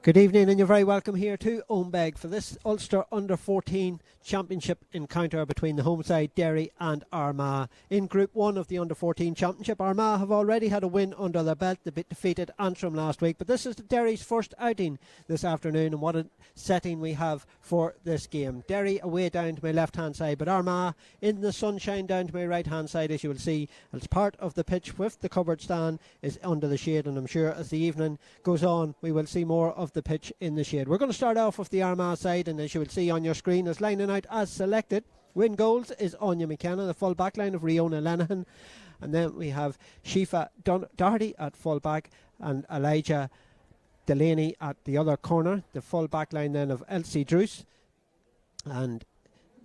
Good evening, and you're very welcome here to Owenbeg for this Ulster Under-14 Championship encounter between the home side Derry and Armagh. In Group 1 of the Under-14 Championship, Armagh have already had a win under their belt. They defeated Antrim last week, but this is Derry's first outing this afternoon, and what a setting we have for this game. Derry away down to my left-hand side, but Armagh in the sunshine down to my right-hand side, as you will see, as part of the pitch with the covered stand is under the shade, and I'm sure as the evening goes on, we will see more of the pitch in the shade. We're going to start off with the Armagh side, and as you will see on your screen, is lining out as selected. Win goals is Anya McKenna, the full back line of Riona Lenihan, and then we have Shifa Doherty at full back and Elijah Delaney at the other corner. The full back line then of Elsie Druce and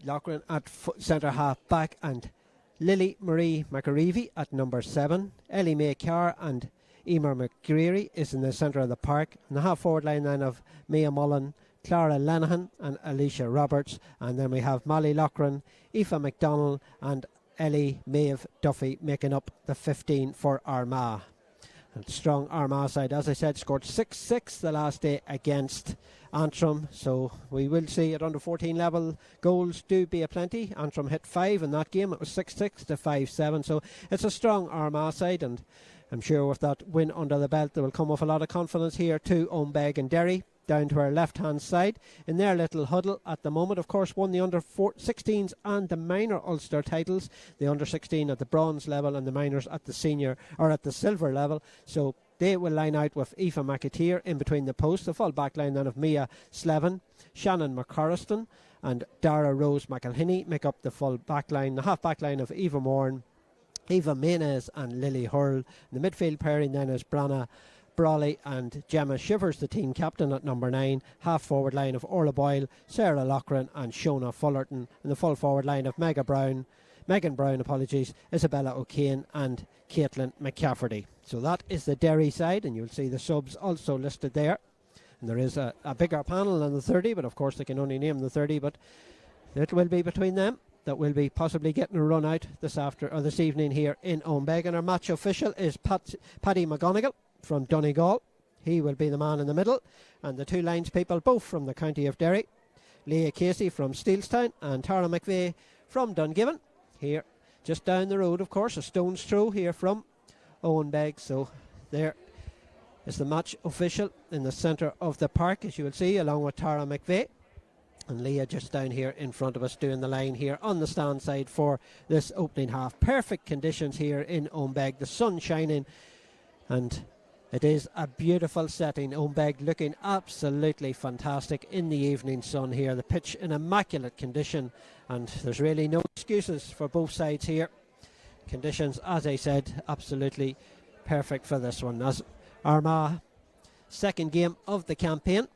Loughran at centre half back, and Lily Marie McAreevy at number 7. Ellie May Carr and Emer McGreary is in the centre of the park, and the half forward line then of Mia Mullen, Clara Lenihan and Alicia Roberts, and then we have Molly Loughran, Aoife McDonald and Ellie Maeve Duffy making up the 15 for Armagh. And strong Armagh side, as I said, scored 6-6 the last day against Antrim, so we will see at under 14 level goals do be aplenty. Antrim hit 5 in that game. It was 6-6 to 5-7, so it's a strong Armagh side, and I'm sure with that win under the belt there will come with a lot of confidence here to Owenbeg and Derry. Down to our left hand side in their little huddle at the moment, of course, won the under 16s and the minor Ulster titles, the under 16 at the bronze level and the minors at the senior or at the silver level. So they will line out with Aoife McAteer in between the posts, the full back line then of Mia Slevin, Shannon McCorriston and Dara Rose McElhinney make up the full back line. The half back line of Eva Moran, Eva Maynes and Lily Hurl. The midfield pairing then is Branna Brawley and Gemma Shivers, the team captain at number 9. Half forward line of Orla Boyle, Sarah Loughran and Shona Fullerton. And the full forward line of Megan Brown, Isabella O'Kane and Caitlin McCafferty. So that is the Derry side, and you'll see the subs also listed there. And there is a bigger panel than the 30, but of course they can only name the 30, but it will be between them that will be possibly getting a run out this evening here in Owenbeg. And our match official is Paddy McGonigal from Donegal. He will be the man in the middle, and the two lines people both from the county of Derry, Leah Casey from Steelstown and Tara McVeigh from Dungiven, here just down the road, of course, a stone's throw here from Owenbeg. So there is the match official in the centre of the park, as you will see, along with Tara McVeigh, and Leah just down here in front of us doing the line here on the stand side for this opening half. Perfect conditions here in Owenbeg, the sun shining, and it is a beautiful setting. Owenbeg looking absolutely fantastic in the evening sun here. The pitch in immaculate condition, and there's really no excuses for both sides here. Conditions, as I said, absolutely perfect for this one. As Armagh, second game of the campaign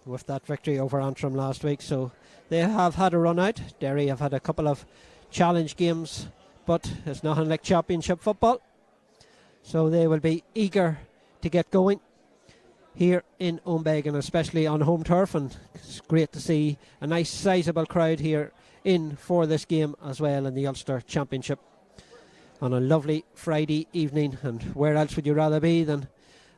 with that victory over Antrim last week, so they have had a run out. Derry have had a couple of challenge games, but it's nothing like championship football, so they will be eager to get going here in Owenbeg, and especially on home turf, and it's great to see a nice sizable crowd here in for this game as well in the Ulster Championship on a lovely Friday evening. And where else would you rather be than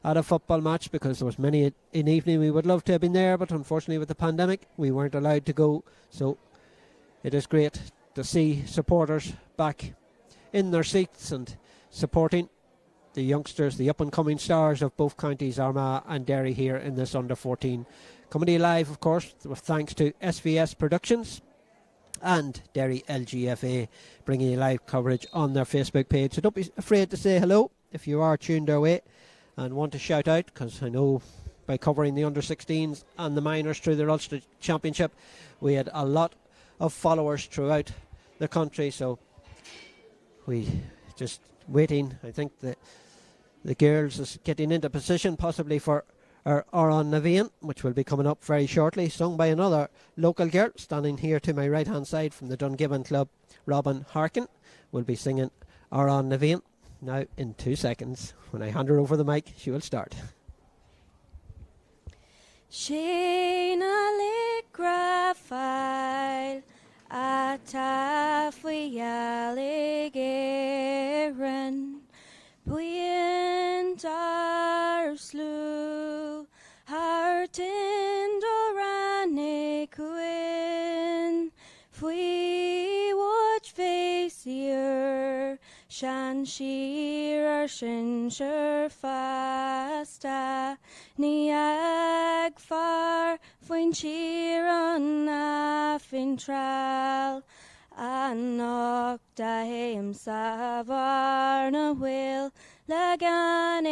at a football match, because there was many an evening we would love to have been there, but unfortunately with the pandemic we weren't allowed to go. So it is great to see supporters back in their seats and supporting the youngsters, the up-and-coming stars of both counties, Armagh and Derry, here in this under-14. Coming to you live, of course, with thanks to SVS Productions and Derry LGFA, bringing you live coverage on their Facebook page. So don't be afraid to say hello if you are tuned our way and want to shout out, because I know by covering the under-16s and the minors through the Ulster Championship, we had a lot of followers throughout the country. So we just waiting. I think that the girls is getting into position possibly for our Oran Naveen, which will be coming up very shortly, sung by another local girl standing here to my right hand side from the Dungiven Club. Robin Harkin will be singing Oran Naveen now in 2 seconds. When I hand her over the mic, she will start. Sheena lig grafail atafwi aligeran buin dar slew heart Shan shearer shin sure fasta ni ag far fwyn cheer on a fin tral Anok da heim savar na will Lagan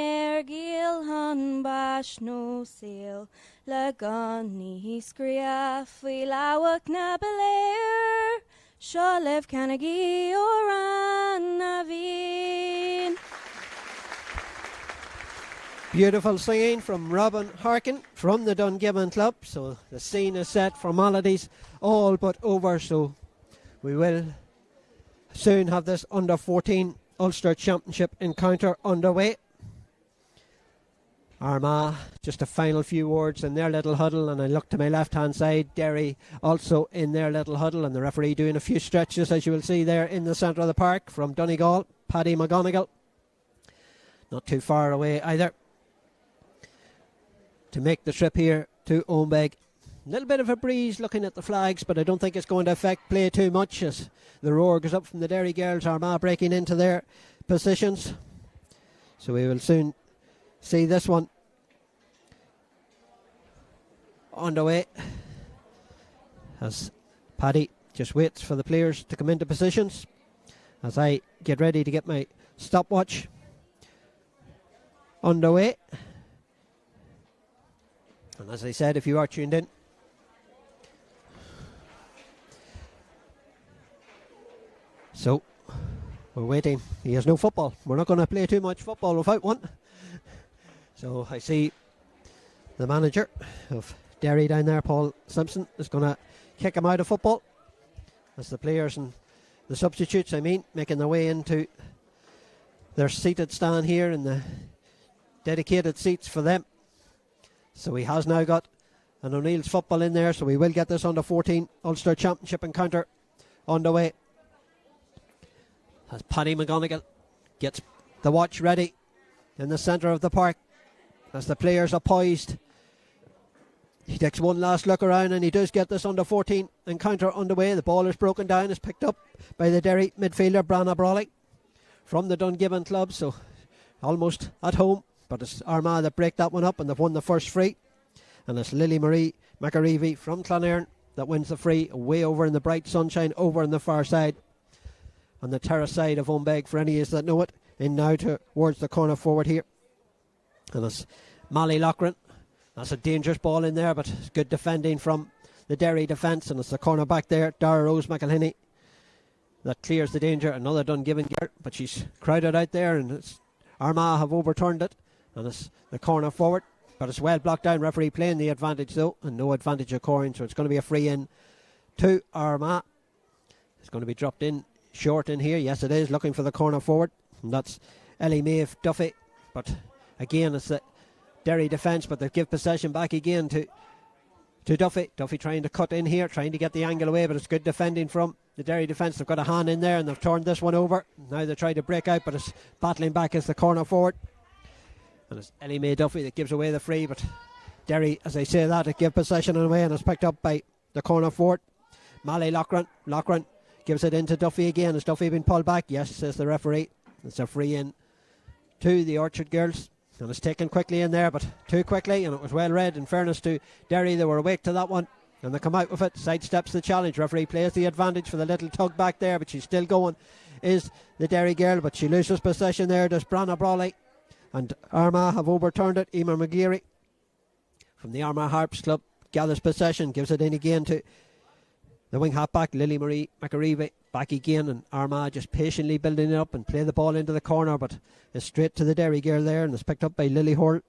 gil han bash no seal Lagan ni skriaf we lawak na belair Sholev Canagi Oran Naveen. Beautiful singing from Robin Harkin from the Dungiven Club. So the scene is set, formalities all but over. So we will soon have this under 14 Ulster Championship encounter underway. Armagh, just a final few words in their little huddle, and I look to my left hand side, Derry also in their little huddle, and the referee doing a few stretches, as you will see there in the centre of the park from Donegal, Paddy McGonigal, not too far away either, to make the trip here to Owenbeg. A little bit of a breeze looking at the flags, but I don't think it's going to affect play too much as the roar goes up from the Derry girls. Armagh breaking into their positions, so we will soon see this one underway as Paddy just waits for the players to come into positions as I get ready to get my stopwatch underway. And as I said, if you are tuned in, so we're waiting. He has no football. We're not going to play too much football without one. So I see the manager of Derry down there, Paul Simpson, is going to kick him out of football as the players and the substitutes, making their way into their seated stand here in the dedicated seats for them. So he has now got an O'Neill's football in there, so we will get this under 14 Ulster Championship encounter underway as Paddy McGonigal gets the watch ready in the centre of the park as the players are poised. He takes one last look around and he does get this under 14 encounter underway. The ball is broken down, is picked up by the Derry midfielder Branna Brawley from the Dungiven Club, so almost at home, but it's Armagh that break that one up and they've won the first free, and it's Lily Marie McAreevy from Clonerne that wins the free way over in the bright sunshine over on the far side on the terrace side of Owenbeg for any of you that know it, in now towards the corner forward here, and it's Molly Loughran. That's a dangerous ball in there, but it's good defending from the Derry defence, and it's the corner back there, Dara Rose McElhinney, that clears the danger. Another Dungiven girl, but she's crowded out there, and it's Armagh have overturned it, and it's the corner forward, but it's well blocked down. Referee playing the advantage though, and no advantage occurring, so it's going to be a free in to Armagh. It's going to be dropped in short in here. Yes, it is, looking for the corner forward, and that's Ellie Maeve Duffy, but again it's the Derry defence, but they give possession back again to Duffy. Duffy trying to cut in here, trying to get the angle away, but it's good defending from the Derry defence. They've got a hand in there and they've turned this one over. Now they try to break out, but it's battling back as the corner forward, and it's Ellie Mae Duffy that gives away the free, but Derry, as I say that, it give possession away, and it's picked up by the corner forward Molly Loughran. Loughran gives it into Duffy again. Has Duffy been pulled back? Yes, says the referee. It's a free in to the Orchard girls, and it's taken quickly in there, but too quickly, and it was well read. In fairness to Derry, they were awake to that one, and they come out with it. Sidesteps the challenge. Referee plays the advantage for the little tug back there, but she's still going, is the Derry girl, but she loses possession there. Does Branna Brawley, and Armagh have overturned it. Emer McGeary from the Armagh Harps Club gathers possession, gives it in again to the wing half back Lily Marie McAreevy, back again, and Armagh just patiently building it up and play the ball into the corner, but it's straight to the Derry girl there, and it's picked up by Lily Hurl.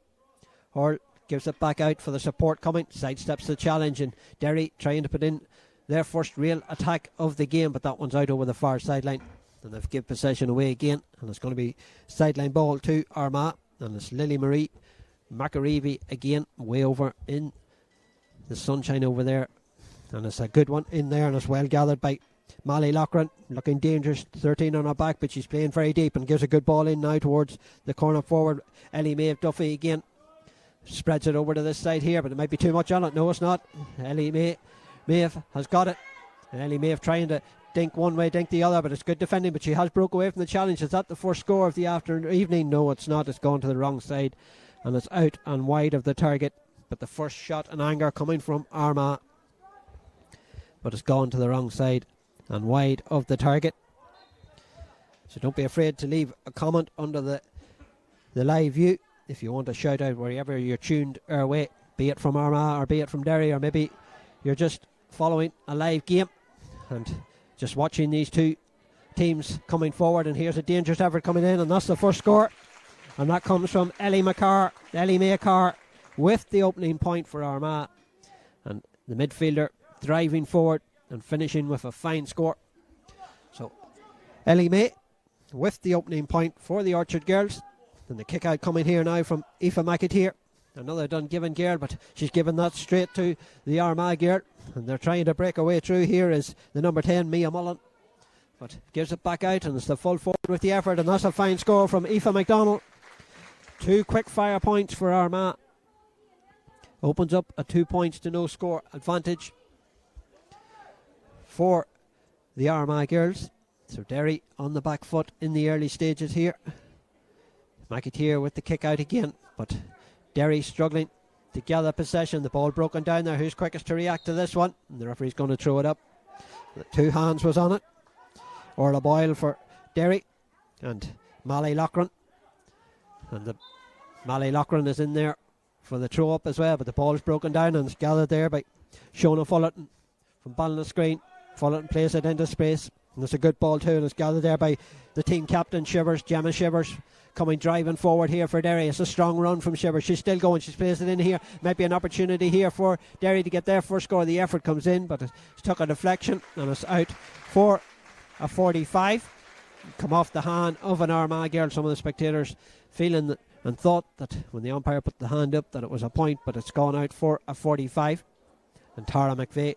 Hurl gives it back out for the support coming, sidesteps the challenge, and Derry trying to put in their first real attack of the game, but that one's out over the far sideline, and they've given possession away again, and it's going to be sideline ball to Armagh, and it's Lily Marie McAreevy again, way over in the sunshine over there, and it's a good one in there, and it's well gathered by Molly Loughran, looking dangerous, 13 on her back, but she's playing very deep and gives a good ball in now towards the corner forward. Ellie Maeve Duffy again spreads it over to this side here, but it might be too much on it. No, it's not. Ellie Maeve has got it, and Ellie Maeve trying to dink one way, dink the other, but it's good defending. But she has broke away from the challenge. Is that the first score of the evening? No, it's not. It's gone to the wrong side, and it's out and wide of the target. But the first shot in anger coming from Armagh, but it's gone to the wrong side and wide of the target. So don't be afraid to leave a comment under the live view if you want to shout out wherever you're tuned our way, be it from Armagh or be it from Derry, or maybe you're just following a live game and just watching these two teams coming forward. And here's a dangerous effort coming in, and that's the first score, and that comes from Ellie Macar with the opening point for Armagh, and the midfielder driving forward and finishing with a fine score. So Ellie May with the opening point for the Orchard girls. And the kick out coming here now from Aoife McAteer, another Dungiven girl, but she's given that straight to the Armagh girl, and they're trying to break away through. Here is the number 10, Mia Mullen, but gives it back out, and it's the full forward with the effort, and that's a fine score from Aoife McDonald. 2 quick fire points for Armagh, opens up a 2 points to no score advantage for the Armagh girls. So Derry on the back foot in the early stages here. McAteer with the kick out again, but Derry struggling to gather possession. The ball broken down there. Who's quickest to react to this one? And the referee's going to throw it up. The 2 hands was on it. Orla Boyle for Derry and Mally Loughran. And the Mally Loughran is in there for the throw up as well, but the ball is broken down and it's gathered there by Shona Fullerton from Ballinascreen. Fullerton plays it into space, and it's a good ball too, and it's gathered there by the team captain Shivers, Gemma Shivers, coming driving forward here for Derry. It's a strong run from Shivers. She's still going. She's placed it in here. Might be an opportunity here for Derry to get their first score. The effort comes in, but it's took a deflection and it's out for a 45. Come off the hand of an Armagh girl. Some of the spectators feeling that and thought that when the umpire put the hand up that it was a point, but it's gone out for a 45. And Tara McVeigh,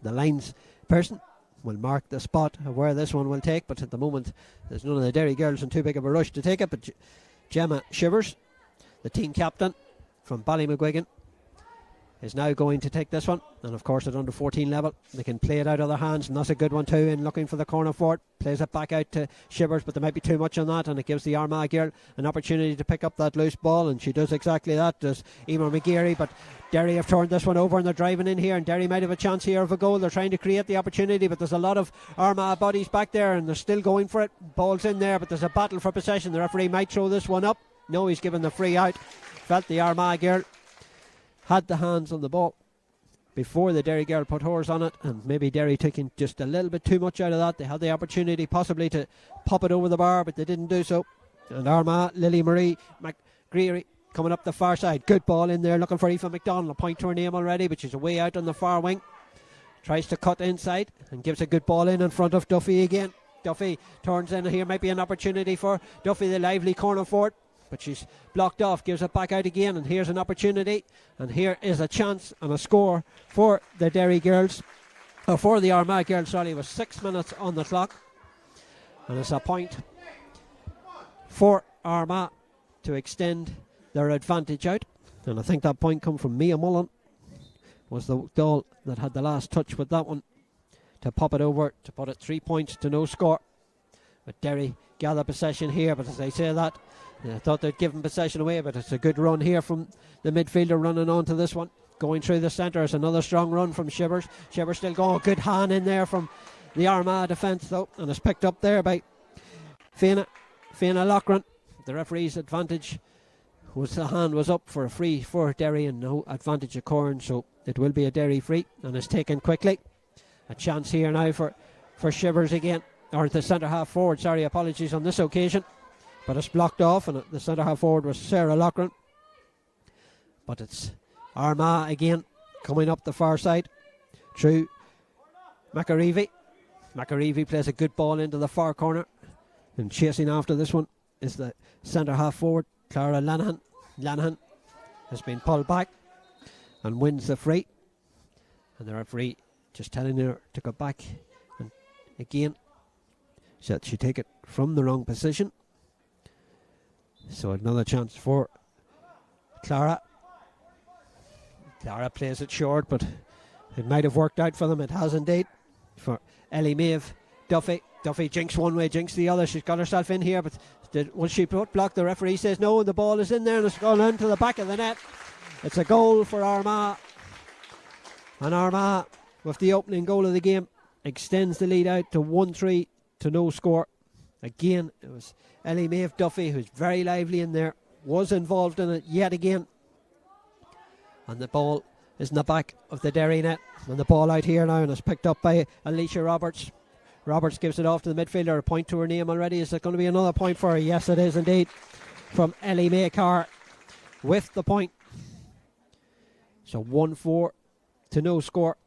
the lines person, will mark the spot of where this one will take, but at the moment there's none of the Derry girls in too big of a rush to take it. But Gemma Shivers, the team captain from Ballymcguigan, is now going to take this one, and of course at under 14 level they can play it out of their hands, and that's a good one too, in looking for the corner for it. Plays it back out to Shivers, but there might be too much on that, and it gives the Armagh girl an opportunity to pick up that loose ball, and she does exactly that, does Emer McGeary. But Derry have turned this one over and they're driving in here, and Derry might have a chance here of a goal. They're trying to create the opportunity, but there's a lot of Armagh bodies back there and they're still going for it. Ball's in there, but there's a battle for possession. The referee might throw this one up. No, he's given the free out. Felt the Armagh girl had the hands on the ball before the Derry girl put hers on it, and maybe Derry taking just a little bit too much out of that. They had the opportunity possibly to pop it over the bar, but they didn't do so. And Armagh, Lily Marie McGreary coming up the far side. Good ball in there, looking for Aoife McDonald. A point to her name already, but she's away out on the far wing. Tries to cut inside and gives a good ball in front of Duffy again. Duffy turns in here, might be an opportunity for Duffy, the lively corner forward, but she's blocked off, gives it back out again, and here's an opportunity, and here is a chance and a score for the Derry girls, or for the Armagh girls, sorry, with 6 minutes on the clock, and it's a point for Armagh to extend their advantage out. And I think that point come from Mia Mullen, was the goal that had the last touch with that one to pop it over, to put it 3 points to no score. But Derry gather possession here, but as I say that, I thought they'd given possession away, but it's a good run here from the midfielder running on to this one. Going through the centre is another strong run from Shivers. Shivers still going. Good hand in there from the Armagh defence though, and it's picked up there by Fianna Loughran. The referee's advantage was the hand was up for a free for Derry, and no advantage occurring, so it will be a Derry free, and it's taken quickly. A chance here now for Shivers again, or the centre half forward, sorry, apologies on this occasion. But it's blocked off, and the centre half forward was Sarah Loughran. But it's Armagh again coming up the far side through McAreevy. McAreevy plays a good ball into the far corner, and chasing after this one is the centre half forward Clara Lanahan. Lanahan has been pulled back and wins the free, and the referee just telling her to go back and again so that she take it from the wrong position. So another chance for Clara. Clara plays it short, but it might have worked out for them. It has indeed. for Ellie Maeve. Duffy jinks one way, jinks the other. She's got herself in here, but once she blocked, the referee says no, and the ball is in there and it's gone into the back of the net. It's a goal for Armagh. And Armagh, with the opening goal of the game, extends the lead out to 1-3 to no score. Again, it was Ellie Maeve Duffy, who's very lively in there, was involved in it yet again. And the ball is in the back of the Derry net. And the ball out here now, and it's picked up by Alicia Roberts. Roberts gives it off to the midfielder. A point to her name already. Is it going to be another point for her? Yes, it is indeed. From Ellie Maycar with the point. So 1-4 to no score.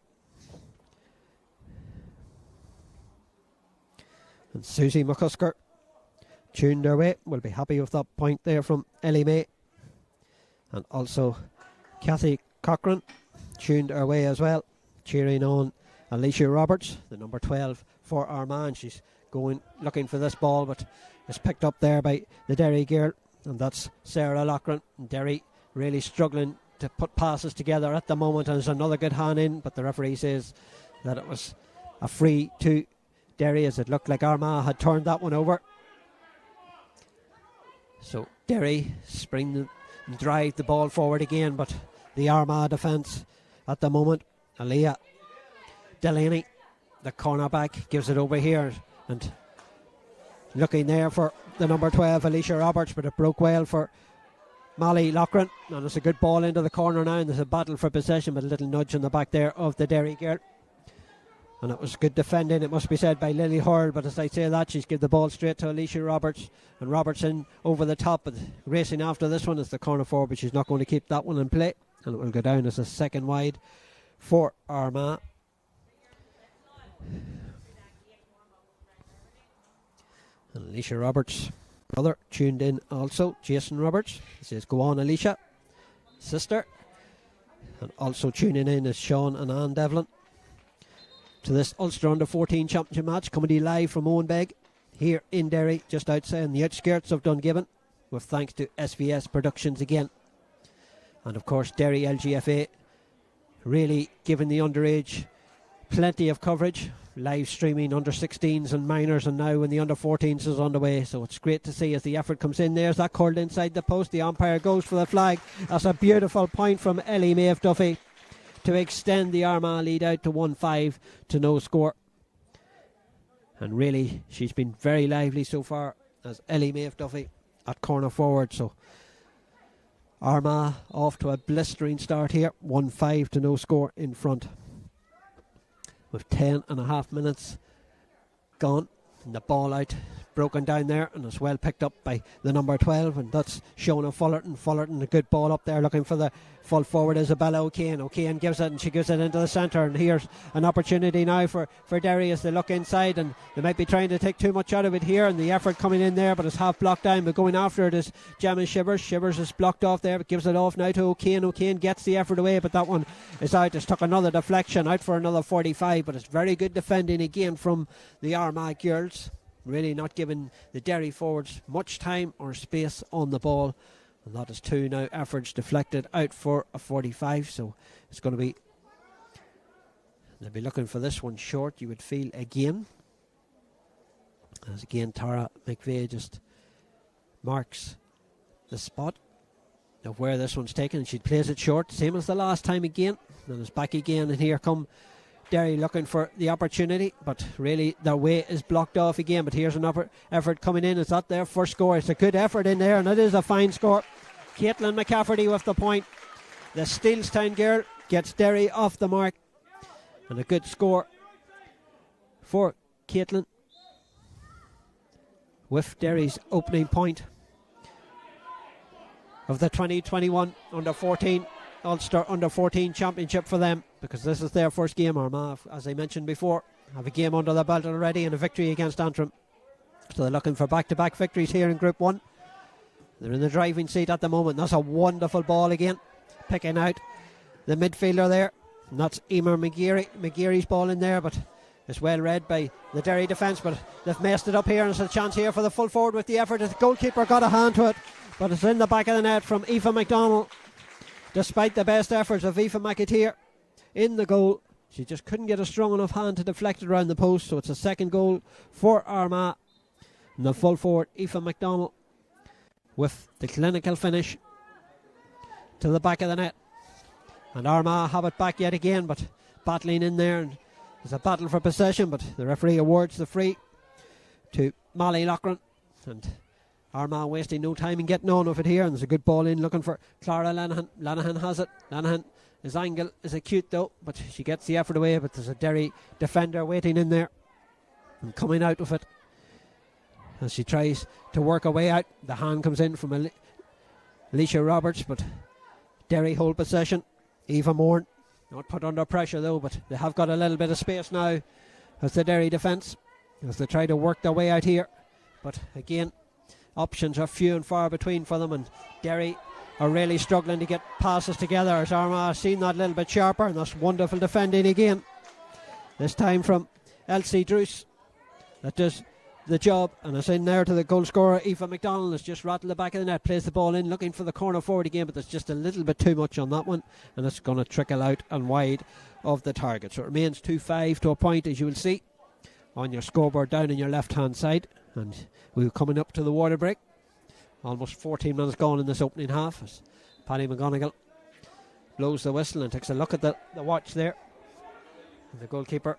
And Susie McCusker tuned her way. Will be happy with that point there from Ellie May. And also Kathy Cochran tuned her way as well, cheering on Alicia Roberts, the number 12 for Armagh. She's going looking for this ball, but it's picked up there by the Derry girl, and that's Sarah Loughran. Derry really struggling to put passes together at the moment, and there's another good hand in, but the referee says that it was a free to Derry, as it looked like Armagh had turned that one over. So Derry spring and drive the ball forward again, but the Armagh defence at the moment, Aaliyah Delaney, the cornerback, gives it over here, and looking there for the number 12 Alicia Roberts, but it broke well for Molly Loughran, and it's a good ball into the corner now, and there's a battle for possession, but a little nudge in the back there of the Derry girl. And it was good defending, it must be said, by Lily Hurl, but as I say that, she's given the ball straight to Alicia Roberts, and Robertson over the top, but racing after this one is the corner forward, but she's not going to keep that one in play, and it will go down as a second wide for Armagh. And Alicia Roberts' brother tuned in also, Jason Roberts. He says, "Go on, Alicia, sister." And also tuning in is Sean and Anne Devlin to this Ulster Under-14 Championship match, coming to you live from Owenbeg here in Derry, just outside on the outskirts of Dungiven, with thanks to SVS Productions again. And of course, Derry LGFA really giving the underage plenty of coverage, live streaming under-16s and minors, and now when the under-14s is underway, so it's great to see as the effort comes in. There's that curled inside the post, the umpire goes for the flag. That's a beautiful point from Ellie Maeve Duffy to extend the Armagh lead out to 1-5 to no score. And really, she's been very lively so far as Ellie Maeve Duffy at corner forward. So Armagh off to a blistering start here, 1-5 to no score in front, with 10.5 minutes gone. And the ball out, broken down there, and it's well picked up by the number 12, and that's Shona Fullerton. Fullerton, a good ball up there, looking for the full forward Isabella O'Kane. O'Kane gives it, and she gives it into the centre, and here's an opportunity now for Derry as they look inside, and they might be trying to take too much out of it here, and the effort coming in there, but it's half blocked down, but going after it is Gemma Shivers. Shivers is blocked off there, but gives it off now to O'Kane. O'Kane gets the effort away, but that one is out. It's took another deflection, out for another 45, but it's very good defending again from the Armagh girls, really not giving the Derry forwards much time or space on the ball. And that is two now efforts deflected out for a 45, so it's going to be, they'll be looking for this one short, you would feel, again, as again Tara McVeigh just marks the spot of where this one's taken, and she plays it short, same as the last time again, and it's back again, and here come Derry looking for the opportunity, but really their way is blocked off again. But here's an effort coming in. It's not their first score. It's a good effort in there, and it is a fine score. Caitlin McCafferty with the point. The Steelstown girl gets Derry off the mark, and a good score for Caitlin with Derry's opening point of the 2021 Under-14 Ulster Under-14 Championship for them, because this is their first game. Armagh, as I mentioned before, have a game under the belt already and a victory against Antrim, so they're looking for back-to-back victories here in Group 1. They're in the driving seat at the moment. That's a wonderful ball again, picking out the midfielder there, and that's Emer McGeary's ball in there, but it's well read by the Derry defence, but they've messed it up here, and it's a chance here for the full forward with the effort. The goalkeeper got a hand to it, but it's in the back of the net from Aoife MacDonald. Despite the best efforts of Aoife McAteer in the goal, She just couldn't get a strong enough hand to deflect it around the post. So it's a second goal for Armagh. And the full forward, Aoife MacDonald, with the clinical finish to the back of the net. And Armagh have it back yet again, but battling in there. And there's a battle for possession, but the referee awards the free to Molly Loughran. And Armagh wasting no time in getting on with it here. And there's a good ball in, looking for Clara Lanahan. Lanahan has it. Lanahan, his angle is acute though, but she gets the effort away. But there's a Derry defender waiting in there and coming out with it as she tries to work her way out. The hand comes in from Alicia Roberts, but Derry hold possession. Eva Moore not put under pressure though, but they have got a little bit of space now as the Derry defence, as they try to work their way out here. But again, options are few and far between for them, and Derry are really struggling to get passes together as Armagh has seen that little bit sharper. And that's wonderful defending again, this time from Elsie Druce, that does the job, and it's in there to the goal scorer. Aoife MacDonald has just rattled the back of the net, plays the ball in, looking for the corner forward again, but there's just a little bit too much on that one, and it's going to trickle out and wide of the target. So it remains 2-5 to a point, as you will see on your scoreboard down in your left hand side. And we're coming up to the water break. Almost 14 minutes gone in this opening half as Paddy McGonigal blows the whistle and takes a look at the watch there. And the goalkeeper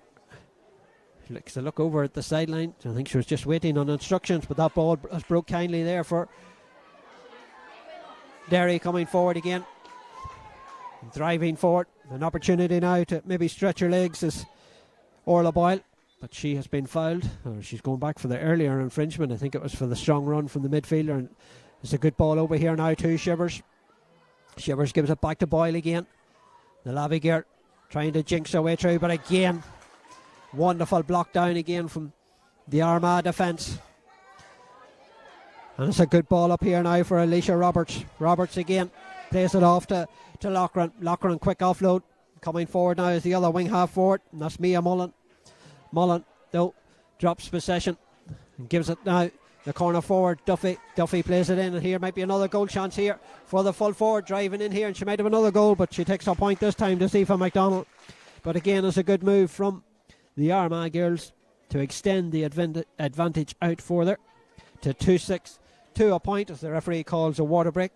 takes a look over at the sideline. I think she was just waiting on instructions, but that ball has broke kindly there for Derry, coming forward again, driving forward. An opportunity now to maybe stretch her legs is Orla Boyle, but she has been fouled, or she's going back for the earlier infringement. I think it was for the strong run from the midfielder. And it's a good ball over here now to Shivers. Shivers gives it back to Boyle again. The Lavy girl trying to jinx her way through, but again, wonderful block down again from the Armagh defence. And it's a good ball up here now for Alicia Roberts. Roberts again plays it off to Loughran. Loughran, quick offload. Coming forward now is the other wing half forward, and that's Mia Mullen. Mullen, though, drops possession and gives it now the corner forward. Duffy plays it in, and here might be another goal chance here for the full forward, driving in here, and she might have another goal, but she takes her point this time to Aoife MacDonald. But again, it's a good move from the Armagh girls to extend the advantage out further to 2-6 to a point, as the referee calls a water break.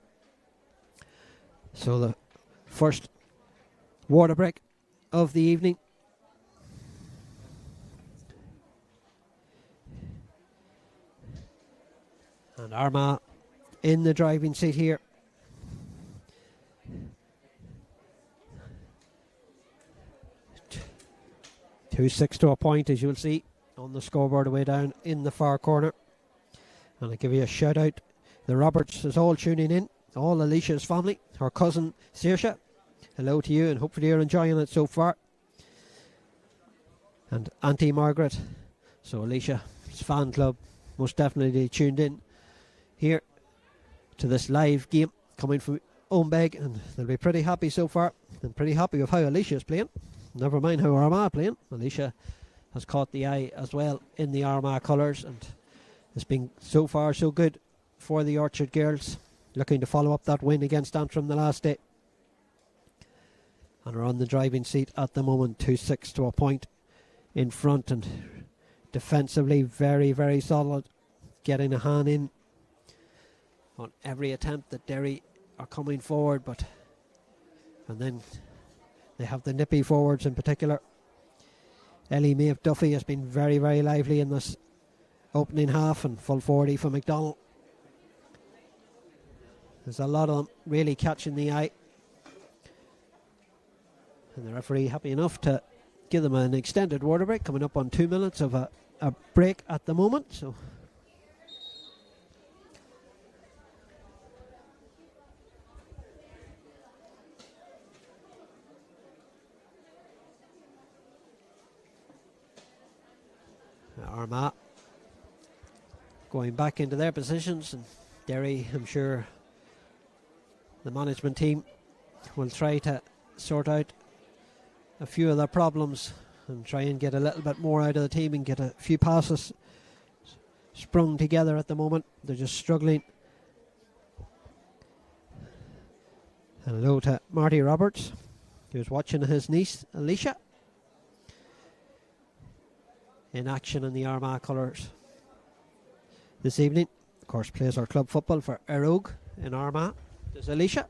So the first water break of the evening. And Armagh in the driving seat here. Two 2-6 to a point, as you'll see on the scoreboard away down in the far corner. And I give you a shout out. The Roberts is all tuning in, all Alicia's family, her cousin Saoirse. Hello to you, and hopefully you're enjoying it so far. And Auntie Margaret. So Alicia's fan club most definitely tuned in here to this live game coming from Owenbeg, and they'll be pretty happy so far, and pretty happy with how Alicia's playing. Never mind how Armagh are playing. Alicia has caught the eye as well in the Armagh colours, and it's been so far so good for the Orchard girls, looking to follow up that win against Antrim the last day. And are on the driving seat at the moment, 2-6 to a point in front, and defensively very, very solid, getting a hand in on every attempt that Derry are coming forward. And then they have the nippy forwards in particular. Ellie Maeve Duffy has been very, very lively in this opening half, and full forward Aoife MacDonald. There's a lot of them really catching the eye, and the referee happy enough to give them an extended water break, coming up on 2 minutes of a break at the moment. So Armagh going back into their positions, and Derry, I'm sure the management team will try to sort out a few of their problems and try and get a little bit more out of the team and get a few passes sprung together at the moment. They're just struggling. Hello to Marty Roberts, who's watching his niece Alicia. in action in the Armagh colours this evening. Of course, plays our club football for Armagh in Armagh. There's Alicia.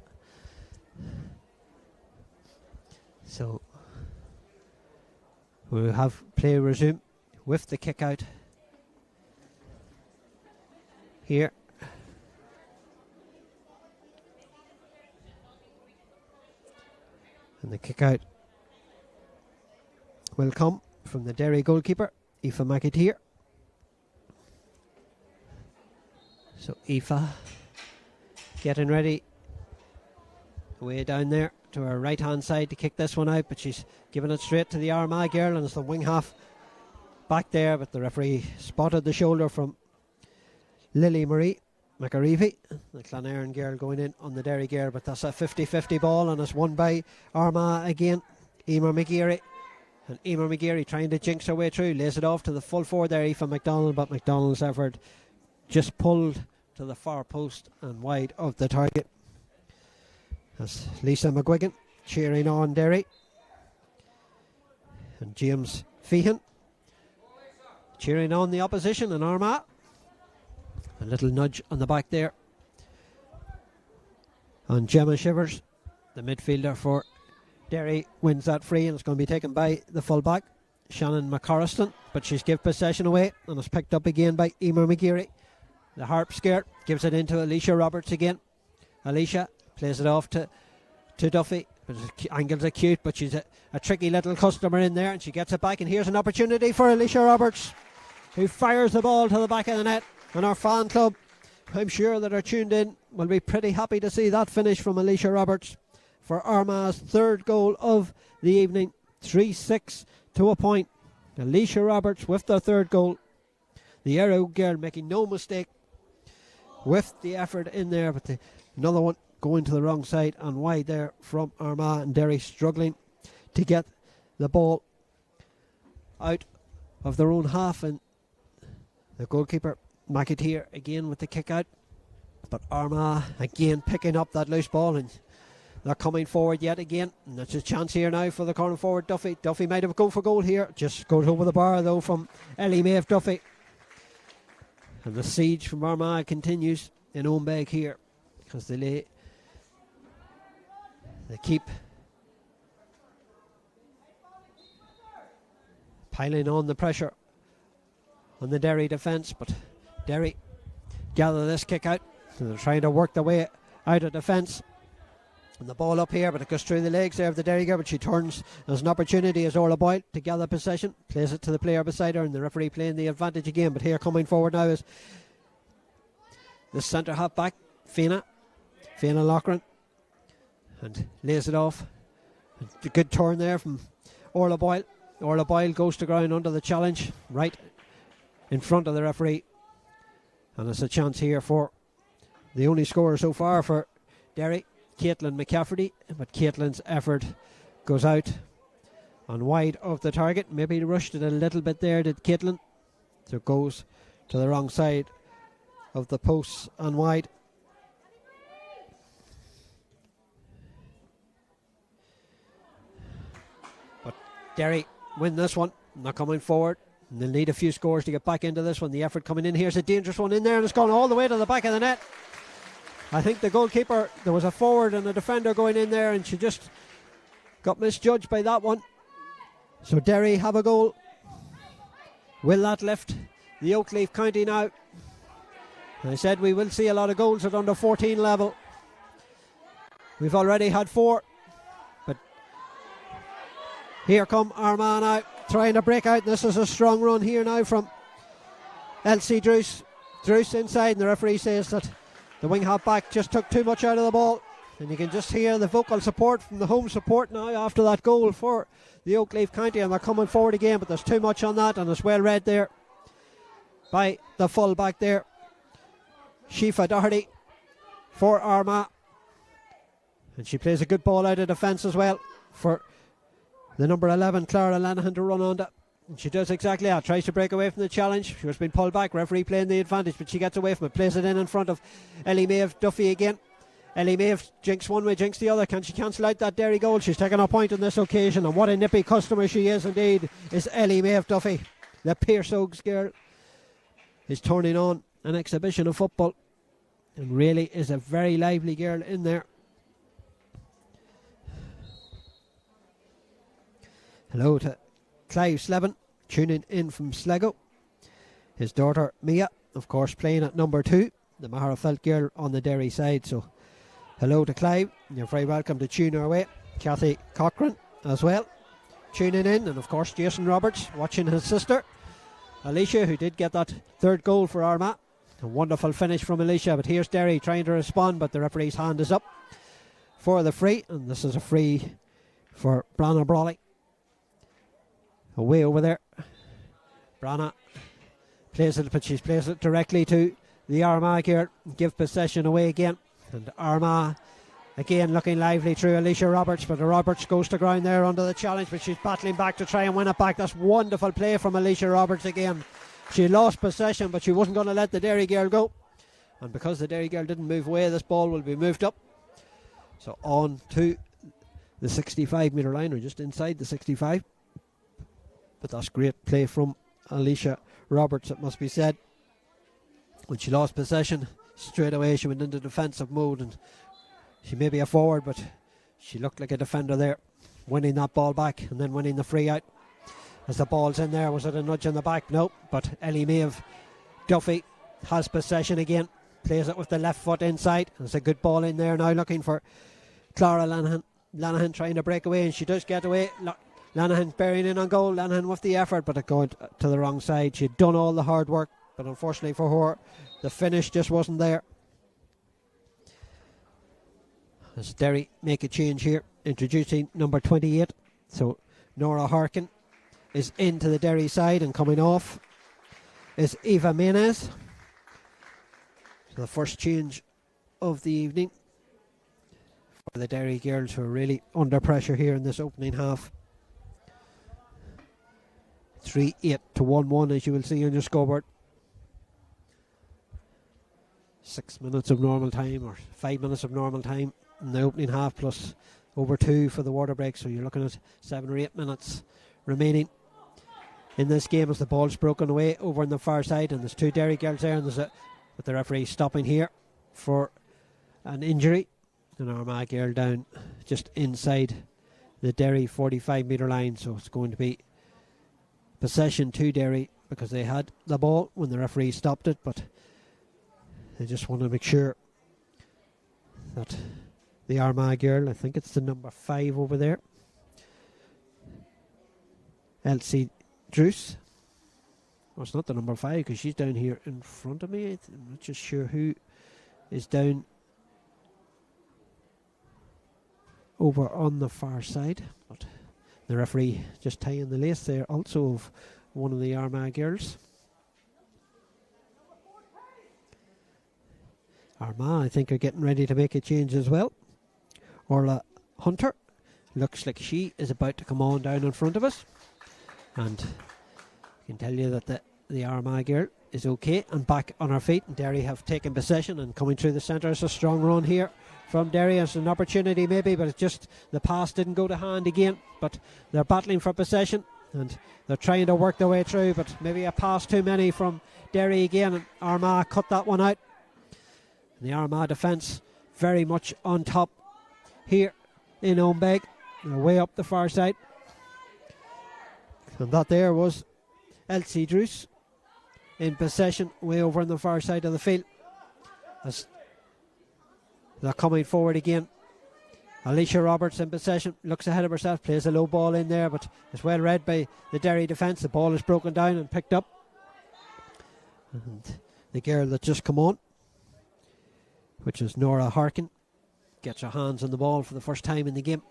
So we'll have play resume with the kick out here. And the kick out will come from the Derry goalkeeper, Aoife McAteer. So Aoife getting ready way down there to her right hand side to kick this one out, but she's giving it straight to the Armagh girl, and it's the wing half back there, but the referee spotted the shoulder from Lily Marie McAreevy, the Clonairon girl going in on the Derry girl, but that's a 50-50 ball, and it's won by Armagh again. Emer McGeary, and Emer McGeary trying to jinx her way through, lays it off to the full forward there, Aoife McDonald, but McDonald's effort just pulled to the far post and wide of the target. That's Lisa McGuigan cheering on Derry, and James Feehan cheering on the opposition in Armagh. A little nudge on the back there. And Gemma Shivers, the midfielder for Derry, wins that free, and it's going to be taken by the full-back, Shannon McCorriston, but she's give possession away, and it's picked up again by Emer McGeary. The harp skirt gives it into Alicia Roberts again. Alicia plays it off to Duffy, but angles are cute, but she's a tricky little customer in there, and she gets it back, and here's an opportunity for Alicia Roberts, who fires the ball to the back of the net. And our fan club, I'm sure that are tuned in, will be pretty happy to see that finish from Alicia Roberts for Armagh's third goal of the evening. 3-6 to a point. Alicia Roberts with their third goal. The Arrow girl making no mistake with the effort in there, but another one going to the wrong side and wide there from Armagh, and Derry struggling to get the ball out of their own half, and the goalkeeper McAteer again with the kick out, but Armagh again picking up that loose ball, and they're coming forward yet again, and there's a chance here now for the corner forward Duffy. Duffy might have go for goal here, just goes over the bar though from Ellie Maeve Duffy, and the siege from Armagh continues in Owenbeg here, because they keep piling on the pressure on the Derry defence, but Derry gather this kick out, so they're trying to work their way out of defence, and the ball up here, but it goes through the legs there of the Derry girl, but she turns. There's an opportunity as Orla Boyle to gather possession, plays it to the player beside her, and the referee playing the advantage again, but here coming forward now is the centre half back Fianna Loughran, and lays it off. A good turn there from Orla Boyle. Orla Boyle goes to ground under the challenge right in front of the referee, and it's a chance here for the only scorer so far for Derry, Caitlin McCafferty, but Caitlin's effort goes out and wide of the target. Maybe rushed it a little bit there, did Caitlin, so it goes to the wrong side of the posts and wide. But Derry win this one, not coming forward. And they'll need a few scores to get back into this one. The effort coming in. Here's a dangerous one in there, and it's gone all the way to the back of the net. I think the goalkeeper, there was a forward and a defender going in there, and she just got misjudged by that one. So Derry have a goal. Will that lift the Oakleaf County now? I said we will see a lot of goals at under 14 level. We've already had 4, but here come Armagh now, trying to break out. This is a strong run here now from Elsie Druce. Druce inside, and the referee says that the wing half back just took too much out of the ball, and you can just hear the vocal support from the home support now after that goal for the Oakleaf County, and they're coming forward again, but there's too much on that, and it's well read there by the full back there, Shifa Doherty for Armagh, and she plays a good ball out of defence as well for the number 11 Clara Lanahan to run on that. And she does exactly that, tries to break away from the challenge. She was being pulled back, referee playing the advantage, but she gets away from it, plays it in front of Ellie Maeve Duffy again. Ellie Maeve jinks one way, jinks the other. Can she cancel out that Derry goal? She's taken a point on this occasion, and what a nippy customer she is indeed, is Ellie Maeve Duffy, the Pearsogs girl is turning on an exhibition of football and really is a very lively girl in there. Hello to Clive Slevin, tuning in from Sligo. His daughter Mia, of course, playing at number 2, the Maharafelt girl on the Derry side. So hello to Clive, you're very welcome to tune our way. Kathy Cochran as well, tuning in, and of course Jason Roberts watching his sister Alicia, who did get that third goal for Armagh. A wonderful finish from Alicia, but here's Derry trying to respond, but the referee's hand is up for the free, and this is a free for Branna Brawley. Away over there, Branna plays it, but she's plays it directly to the Armagh here. Give possession away again, and Armagh again looking lively through Alicia Roberts, but Roberts goes to ground there under the challenge, but she's battling back to try and win it back. That's wonderful play from Alicia Roberts again. She lost possession, but she wasn't going to let the Derry girl go, and because the Derry girl didn't move away, this ball will be moved up. So on to the 65 metre line, or just inside the 65. But that's great play from Alicia Roberts, it must be said. When she lost possession, straight away she went into defensive mode, and she may be a forward, but she looked like a defender there, winning that ball back and then winning the free out. As the ball's in there, was it a nudge in the back? No, but Ellie Maeve Duffy has possession again, plays it with the left foot inside. There's a good ball in there now, looking for Clara Lanahan trying to break away, and she does get away. Lanahan bearing in on goal, Lanahan with the effort, but it going to the wrong side. She'd done all the hard work, but unfortunately for her, the finish just wasn't there. As Derry make a change here, introducing number 28. So Nora Harkin is into the Derry side, and coming off is Eva Menez. So the first change of the evening for the Derry girls, who are really under pressure here in this opening half. 3-8 to 1-1, as you will see on your scoreboard. 6 minutes of normal time, or 5 minutes of normal time in the opening half, plus over 2 for the water break, so you're looking at 7 or 8 minutes remaining in this game as the ball's broken away over on the far side, and there's 2 Derry girls there, and there's with the referee stopping here for an injury. An Armagh girl down just inside the Derry 45 metre line, so it's going to be possession to Derry, because they had the ball when the referee stopped it, but they just want to make sure that the Armagh girl, I think it's the number 5 over there, Elsie Druce. Oh, it's not the number 5, because she's down here in front of me. I'm not just sure who is down over on the far side, but the referee just tying the lace there also of one of the Armagh girls. Armagh, I think, are getting ready to make a change as well. Orla Hunter looks like she is about to come on down in front of us, and I can tell you that the Armagh girl is okay and back on her feet, and Derry have taken possession and coming through the centre. It's a strong run here from Derry. It's an opportunity maybe, but it's just the pass didn't go to hand again, but they're battling for possession and they're trying to work their way through, but maybe a pass too many from Derry again, and Armagh cut that one out. And the Armagh defence very much on top here in Owenbeg. They're way up the far side, and that there was Elsie Druce in possession way over on the far side of the field. As they're coming forward again, Alicia Roberts in possession, looks ahead of herself, plays a low ball in there, but it's well read by the Derry defence. The ball is broken down and picked up, and the girl that just come on, which is Nora Harkin, gets her hands on the ball for the first time in the game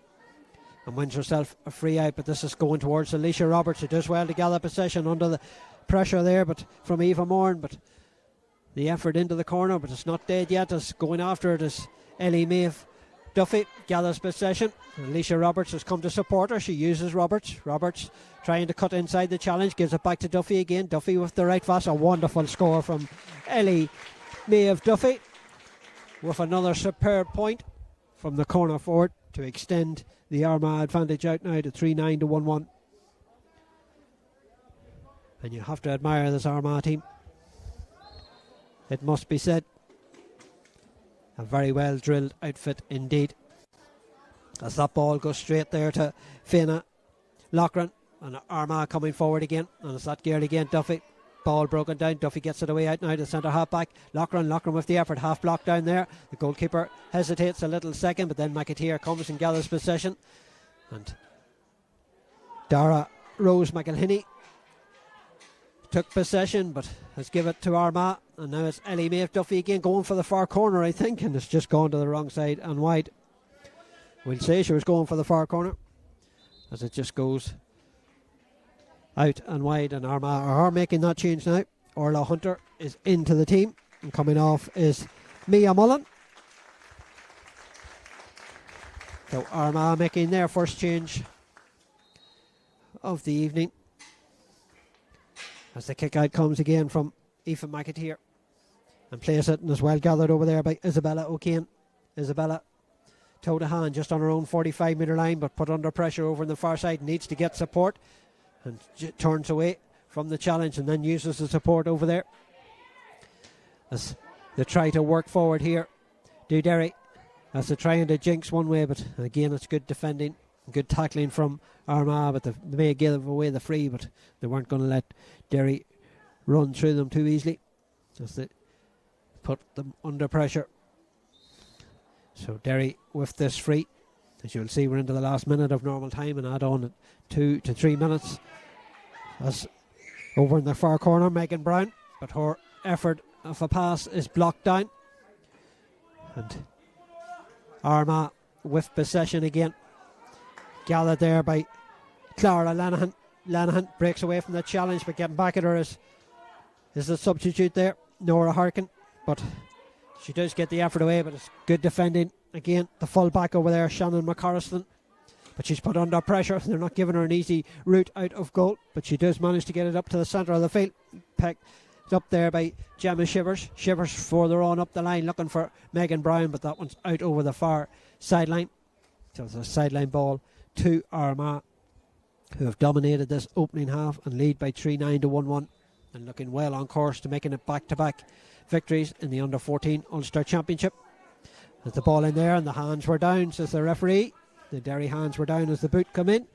and wins herself a free out, but this is going towards Alicia Roberts, who does well to gather possession under the pressure there, but from Eva Moran, but the effort into the corner, but it's not dead yet, as going after it is Ellie Maeve Duffy, gathers possession. Alicia Roberts has come to support her. She uses Roberts trying to cut inside the challenge, gives it back to Duffy again. Duffy with the right pass. A wonderful score from Ellie Maeve Duffy, with another superb point from the corner forward to extend the Armagh advantage out now to 3-9 to 1-1. And you have to admire this Armagh team, it must be said. A very well drilled outfit indeed. As that ball goes straight there to Fianna Loughran, and Armagh coming forward again, and it's that girl again, Duffy. Ball broken down, Duffy gets it away out now to centre half back. Loughran with the effort, half block down there. The goalkeeper hesitates a little second, but then McAteer comes and gathers possession. And Dara Rose McElhinney took possession, but has given it to Armagh, and now it's Ellie Maeve Duffy again going for the far corner, I think, and it's just gone to the wrong side and wide. We'll say she was going for the far corner, as it just goes out and wide, and Armagh are making that change now. Orla Hunter is into the team, and coming off is Mia Mullen. So Armagh making their first change of the evening, as the kick out comes again from Aoife McAteer, and plays it, and is well gathered over there by Isabella O'Kane. Isabella toe to hand just on her own 45 metre line, but put under pressure over on the far side, needs to get support, and turns away from the challenge, and then uses the support over there as they try to work forward here. Do Derry, as they're trying to jinx one way, but again it's good defending, good tackling from Armagh, but they may give away the free, but they weren't going to let Derry run through them too easily as they put them under pressure. So Derry with this free. As you'll see, we're into the last minute of normal time, and add on 2 to 3 minutes. As over in the far corner, Megan Brown, but her effort of a pass is blocked down. And Armagh with possession again. Gathered there by Clara Lanahan. Lanahan breaks away from the challenge, but getting back at her is the substitute there, Nora Harkin. But she does get the effort away, but it's good defending. Again, the full back over there, Shannon McCorriston. But she's put under pressure. They're not giving her an easy route out of goal, but she does manage to get it up to the centre of the field. Picked up there by Gemma Shivers. Shivers further on up the line looking for Megan Brown, but that one's out over the far sideline. So it's a sideline ball to Armagh, who have dominated this opening half and lead by 3-9 to 1-1, and looking well on course to making it back-to-back victories in the Under-14 Ulster Championship. There's the ball in there, and the hands were down, says the referee. The Derry hands were down as the boot come in.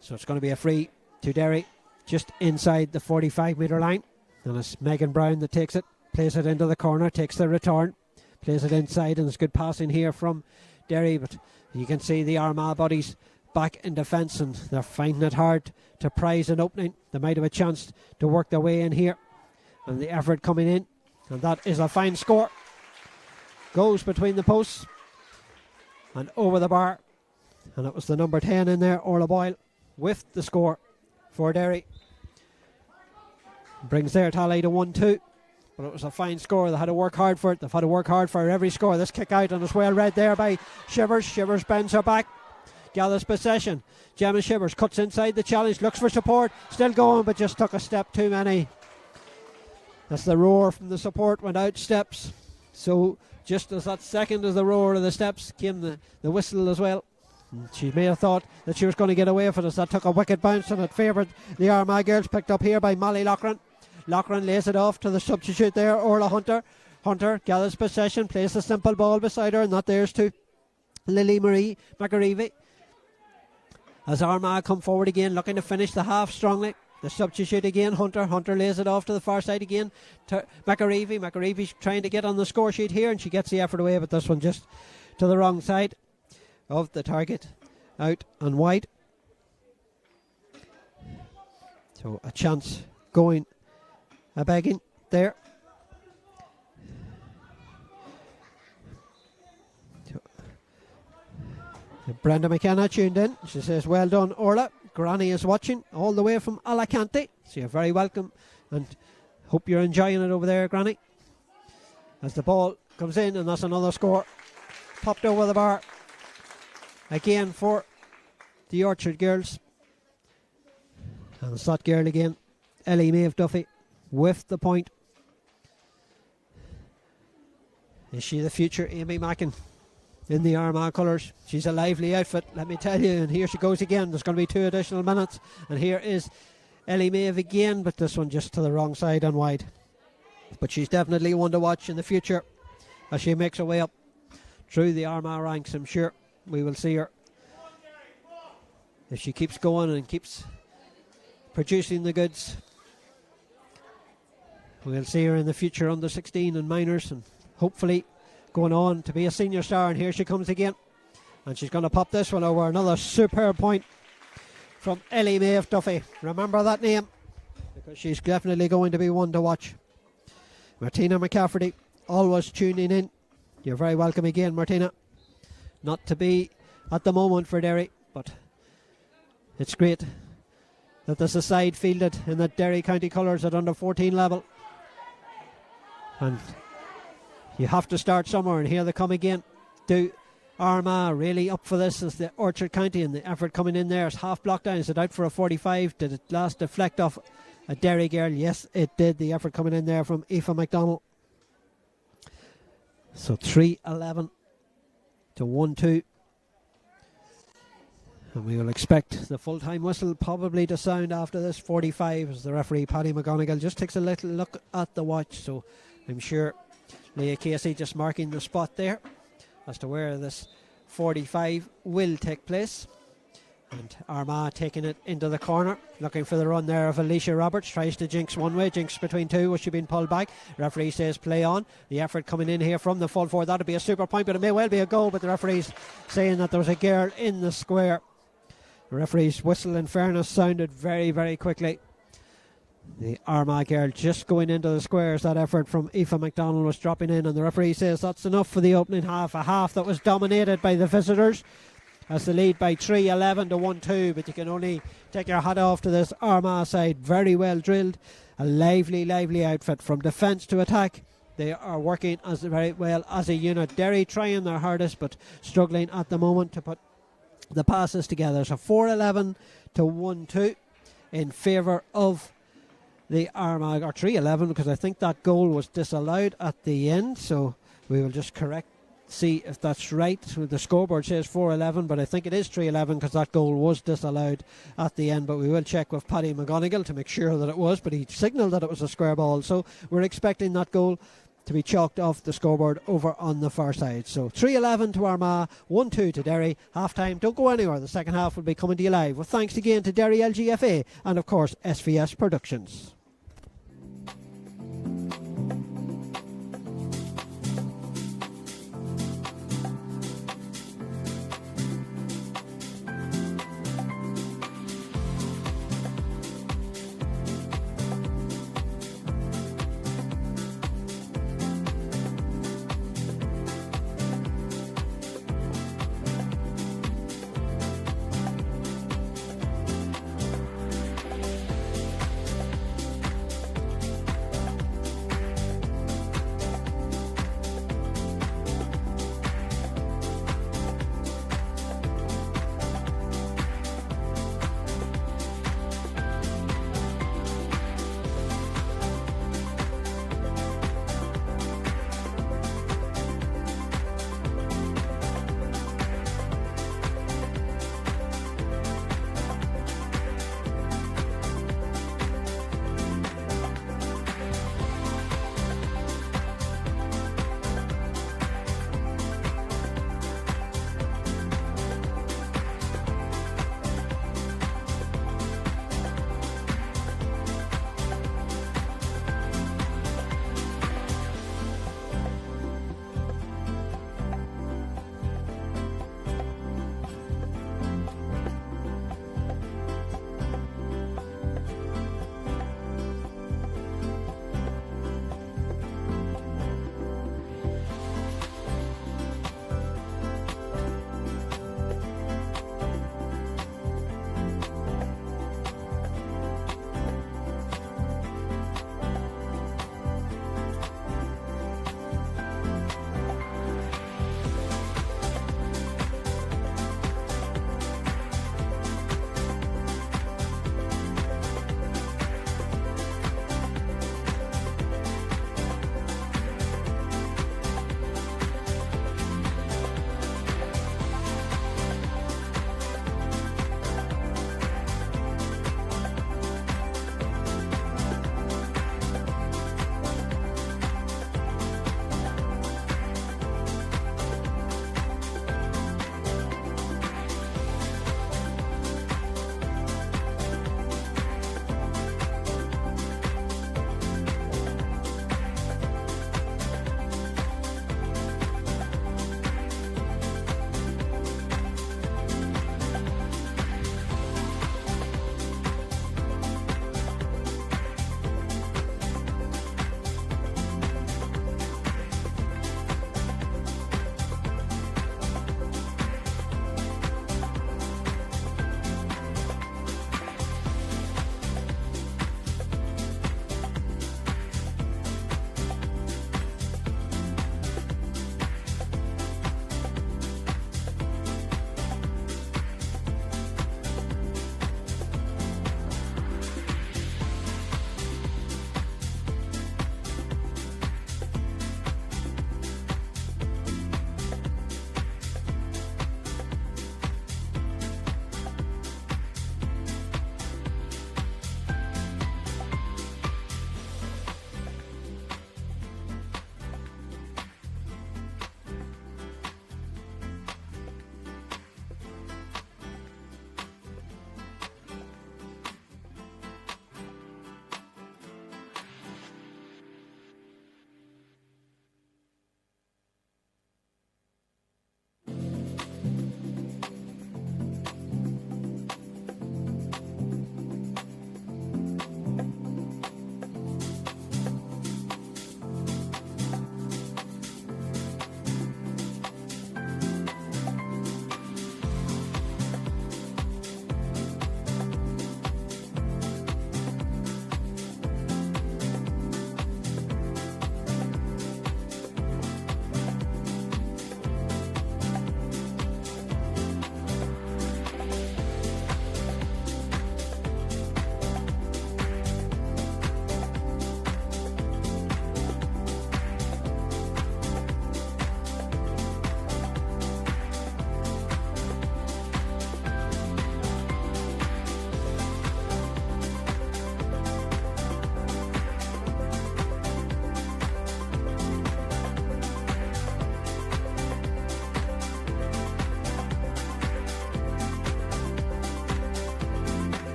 So it's going to be a free to Derry just inside the 45 metre line, and it's Megan Brown that takes it, plays it into the corner, takes the return, plays it inside, and it's good passing here from Derry, but you can see the Armagh bodies back in defence, and they're finding it hard to prize an opening. They might have a chance to work their way in here, and the effort coming in, and that is a fine score. Goes between the posts and over the bar, and it was the number 10 in there, Orla Boyle, with the score for Derry. Brings their tally to 1-2, but it was a fine score. They had to work hard for it. They've had to work hard for every score. This kick out, and it's well read there by Shivers. Shivers bends her back, gathers possession. Gemma Shivers cuts inside the challenge, looks for support, still going, but just took a step too many. That's the roar from the support, went out steps. So just as that second as the roar of the steps came the whistle as well. And she may have thought that she was going to get away with it, as that took a wicked bounce, and it favoured the Armagh girls, picked up here by Molly Loughran. Loughran lays it off to the substitute there, Orla Hunter. Hunter gathers possession, plays the simple ball beside her, and that there's to Lily Marie McAreevy. As Armagh come forward again, looking to finish the half strongly. The substitute again, Hunter. Hunter lays it off to the far side again to McAreevy. McAreevy's trying to get on the score sheet here, and she gets the effort away, but this one just to the wrong side of the target, out and wide. So a chance going a begging there. Brenda McKenna tuned in. She says, well done, Orla. Granny is watching all the way from Alicante. So you're very welcome, and hope you're enjoying it over there, Granny. As the ball comes in, and that's another score. Popped over the bar. Again for the Orchard girls. And it's that girl again, Ellie Maeve Duffy, with the point. Is she the future Amy Mackin in the Armagh colours? She's a lively outfit, let me tell you. And here she goes again. There's going to be 2 additional minutes. And here is Ellie Maeve again, but this one just to the wrong side and wide. But she's definitely one to watch in the future as she makes her way up through the Armagh ranks. I'm sure we will see her if she keeps going and keeps producing the goods. We'll see her in the future under 16 and minors, and hopefully going on to be a senior star. And here she comes again, and she's going to pop this one over. Another superb point from Ellie Maeve Duffy. Remember that name, because she's definitely going to be one to watch. Martina McCafferty, always tuning in. You're very welcome again, Martina. Not to be at the moment for Derry, but it's great that there's a side fielded in the Derry County colours at under 14 level. And you have to start somewhere, and here they come again. Do Armagh really up for this as the Orchard County, and the effort coming in there is half blocked down. Is it out for a 45? Did it last deflect off a Derry girl? Yes, it did. The effort coming in there from Aoife MacDonald. So 3-11 to 1-2. And we will expect the full-time whistle probably to sound after this 45 as the referee Paddy McGonigal just takes a little look at the watch. So I'm sure Leah Casey just marking the spot there as to where this 45 will take place. And Armagh taking it into the corner, looking for the run there of Alicia Roberts. Tries to jinx one way, jinx between two. Was she being pulled back? Referee says play on. The effort coming in here from the full forward. That'll be a super point, but it may well be a goal. But the referee's saying that there was a girl in the square. The referee's whistle, in fairness, sounded very, very quickly. The Armagh girl just going into the squares. That effort from Aoife MacDonald was dropping in, and the referee says that's enough for the opening half. A half that was dominated by the visitors as the lead by 3-11 to 1-2. But you can only take your hat off to this Armagh side. Very well drilled. A lively, lively outfit from defence to attack. They are working as very well as a unit. Derry trying their hardest, but struggling at the moment to put the passes together. So 4-11 to 1-2 in favour of the Armagh, or 3-11, because I think that goal was disallowed at the end. So we will just see if that's right. So the scoreboard says 4-11, but I think it is 3-11 because that goal was disallowed at the end. But we will check with Paddy McGonigal to make sure that it was, but he signalled that it was a square ball. So we're expecting that goal to be chalked off the scoreboard over on the far side. So 3-11 to Armagh, 1-2 to Derry. Half time, don't go anywhere. The second half will be coming to you live. With thanks again to Derry LGFA and of course SVS Productions.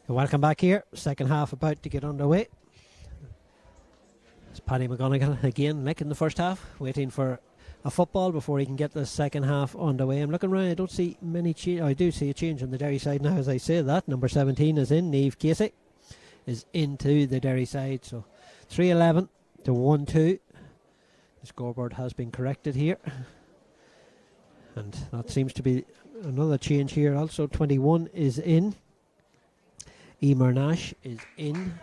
Welcome back here. Second half about to get underway. It's Paddy McGonigal again, like in the first half, waiting for a football before he can get the second half underway. I'm looking around, I don't see many change. I do see a change on the Derry side now as I say that. Number 17 is in, Niamh Casey is into the Derry side. So 3-11 to 1-2. The scoreboard has been corrected here. And that seems to be another change here also. 21 is in. Emer Nash is in.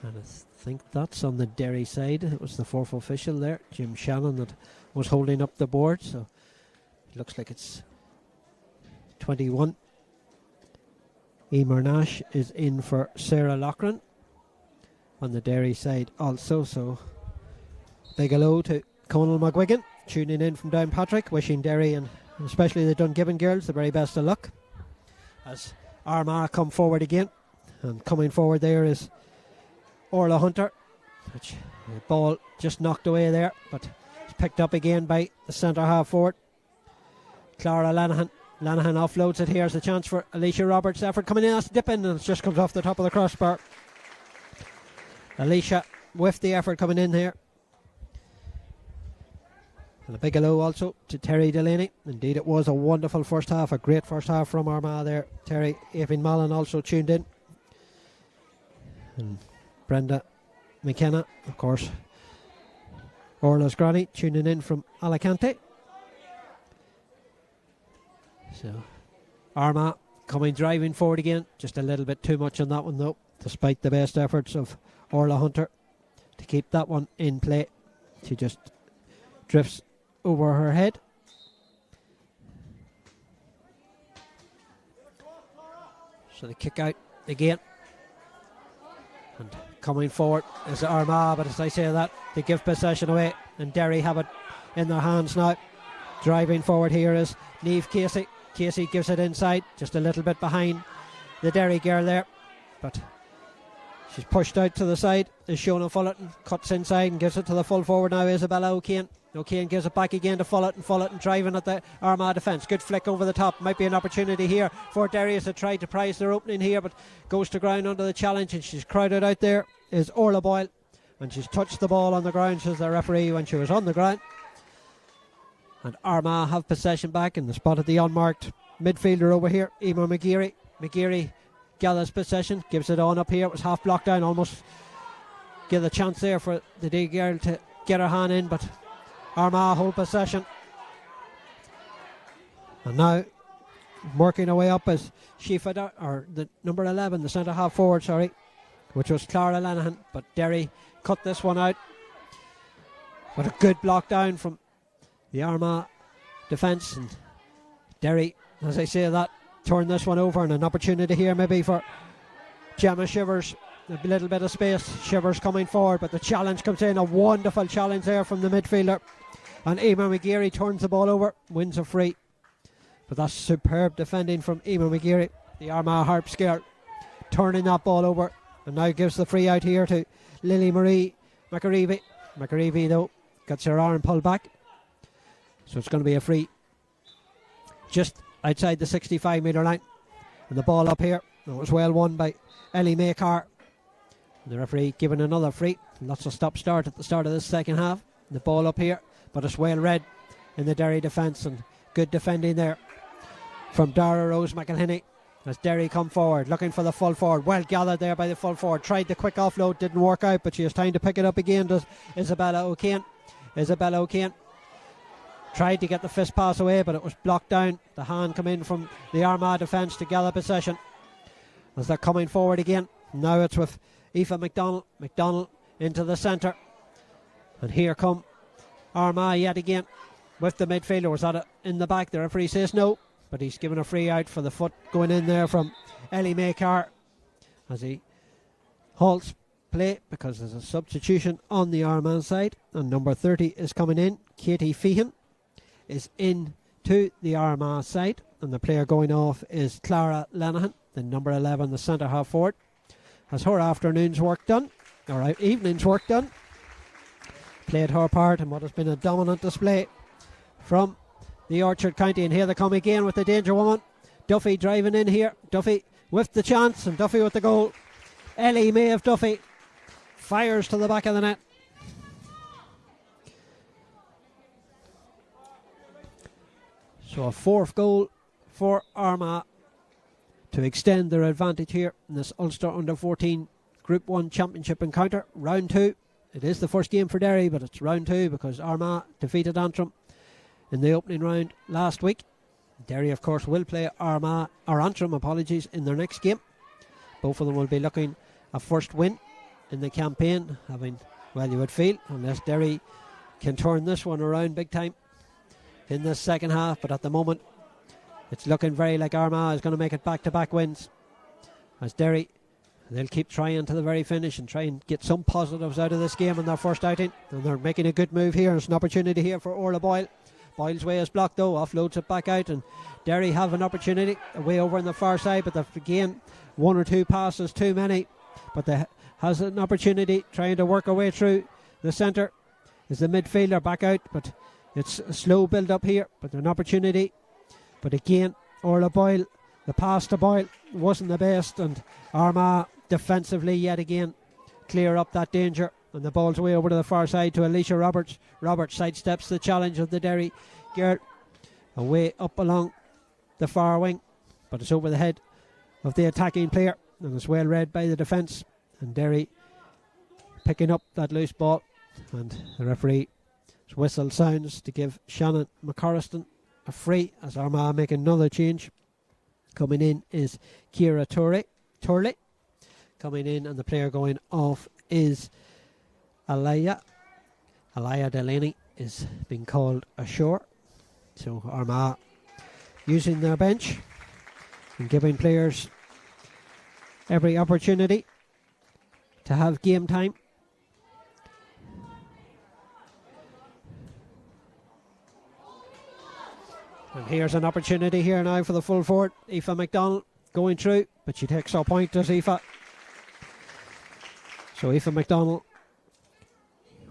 And I think that's on the Derry side. It was the fourth official there, Jim Shannon, that was holding up the board. So it looks like it's 21. Emer Nash is in for Sarah Loughran on the Derry side also. So big hello to Conal McGuigan tuning in from Downpatrick, wishing Derry and especially the Dungiven girls the very best of luck as Armagh come forward again. And coming forward there is Orla Hunter, which the ball just knocked away there, but it's picked up again by the centre half forward Clara Lanahan. Lanahan offloads it. Here's a chance for Alicia Roberts' effort coming in, that's dipping, and it just comes off the top of the crossbar. Alicia with the effort coming in here. And a big hello also to Terry Delaney. Indeed it was a wonderful first half, a great first half from Armagh there. Terry Avin Mallon also tuned in. And Brenda McKenna, of course, Orla's granny, tuning in from Alicante. So Armagh coming driving forward again, just a little bit too much on that one though, despite the best efforts of Orla Hunter to keep that one in play. She just drifts over her head. So they kick out again. And coming forward is Armagh, but as I say that, they give possession away and Derry have it in their hands now. Driving forward here is Niamh Casey. Casey gives it inside, just a little bit behind the Derry girl there, but she's pushed out to the side. Is Shona Fullerton, cuts inside and gives it to the full forward now, Isabella O'Kane. O'Kane gives it back again to Fullerton. Fullerton driving at the Armagh defence. Good flick over the top. Might be an opportunity here for Derry as they try to prize their opening here, but goes to ground under the challenge, and she's crowded out there is Orla Boyle, and she's touched the ball on the ground, says the referee, when she was on the ground. And Armagh have possession back in the spot at the unmarked midfielder over here, Emer McGeary. McGeary gathers possession, gives it on up here. It was half blocked down, almost give a chance there for the D girl to get her hand in, but Armagh hold possession. And now working her way up is Shifa, or the number 11, the centre half forward, sorry, which was Clara Lanahan, but Derry cut this one out. But a good block down from the Armagh defence, and Derry, as I say that, turn this one over, and an opportunity here maybe for Gemma Shivers. A little bit of space, Shivers coming forward, but the challenge comes in, a wonderful challenge there from the midfielder, and Emer McGeary turns the ball over, wins a free. But that's superb defending from Emer McGeary, the Armagh Harps girl, turning that ball over, and now gives the free out here to Lily Marie McAreevy. McAreevy though gets her arm pulled back, so it's going to be a free just outside the 65 metre line, and the ball up here. It was well won by Ellie Maycar. The referee giving another free. Lots of stop-start at the start of this second half. The ball up here, but it's well read in the Derry defence, and good defending there from Dara Rose McElhinney as Derry come forward, looking for the full forward. Well gathered there by the full forward. Tried the quick offload, didn't work out, but she has time to pick it up again, does Isabella O'Kane. Isabella O'Kane tried to get the fist pass away, but it was blocked down. The hand come in from the Armagh defence to gather possession as they're coming forward again. Now it's with Aoife McDonald. McDonald into the centre, and here come Armagh yet again with the midfielder. Was that in the back? The referee says no, but he's given a free out for the foot going in there from Ellie Maycar as he halts play because there's a substitution on the Armagh side, and number 30 is coming in. Katie Feehan is in to the Armagh side, and the player going off is Clara Lanahan, the number 11, the centre half forward. Has her afternoon's work done, or evening's work done. Played her part in what has been a dominant display from the Orchard County. And here they come again with the danger woman. Duffy driving in here. Duffy with the chance, and Duffy with the goal. Ellie Maeve Duffy fires to the back of the net. So a fourth goal for Armagh to extend their advantage here in this Ulster Under-14 Group 1 Championship encounter. Round 2. It is the first game for Derry, but it's round 2 because Armagh defeated Antrim in the opening round last week. Derry, of course, will play Antrim in their next game. Both of them will be looking a first win in the campaign, having, well, you would feel, unless Derry can turn this one around big time in this second half. But at the moment, it's looking very like Armagh is going to make it back-to-back wins. As Derry, they'll keep trying to the very finish and try and get some positives out of this game in their first outing. And they're making a good move here. There's an opportunity here for Orla Boyle. Boyle's way is blocked though, offloads it back out, and Derry have an opportunity away over on the far side, but they've again one or two passes too many. But they has an opportunity trying to work our way through the centre. Is the midfielder back out, but it's a slow build up here, but an opportunity. But again, Orla Boyle, the pass to Boyle wasn't the best, and Armagh defensively yet again clear up that danger. And the ball's away over to the far side to Alicia Roberts. Roberts sidesteps the challenge of the Derry girl. Away up along the far wing. But it's over the head of the attacking player. And it's well read by the defence. And Derry picking up that loose ball. And the referee's whistle sounds to give Shannon McCorriston a free as Armagh make another change. Coming in is Ciara Turley. Coming in, and the player going off is Alaya Delaney is being called ashore. So Armagh using their bench and giving players every opportunity to have game time. And here's an opportunity here now for the full forward, Aoife MacDonald, going through, but she takes her point, does Aoife. So Aoife MacDonald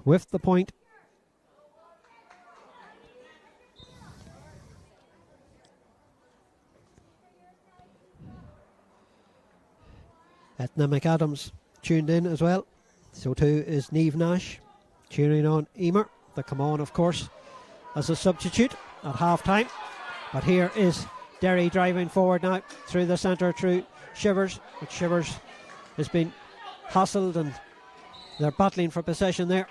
with the point. Etna McAdams tuned in as well. So too is Niamh Nash cheering on Emer. They come on, of course, as a substitute at half time. But here is Derry driving forward now through the centre, through Shivers. But Shivers has been hassled and they're battling for possession there.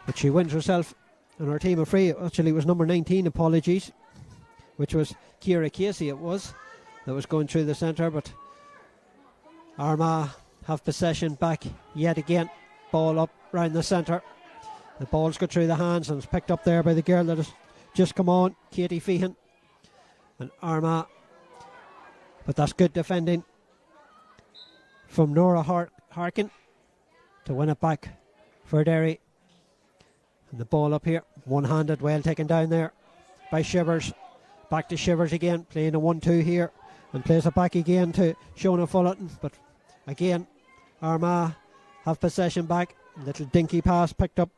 But she wins herself and her team a free. Actually, it was number 19, apologies, which was Ciara Casey, it was, that was going through the centre. But Armagh have possession back yet again. Ball up round the centre. The ball's got through the hands and it's picked up there by the girl that has just come on, Katie Feehan. And Armagh, but that's good defending from Nora Harkin to win it back for Derry. And the ball up here, one-handed, well taken down there by Shivers. Back to Shivers again, playing a 1-2 here, and plays it back again to Shona Fullerton. But again, Armagh have possession back. Little dinky pass picked up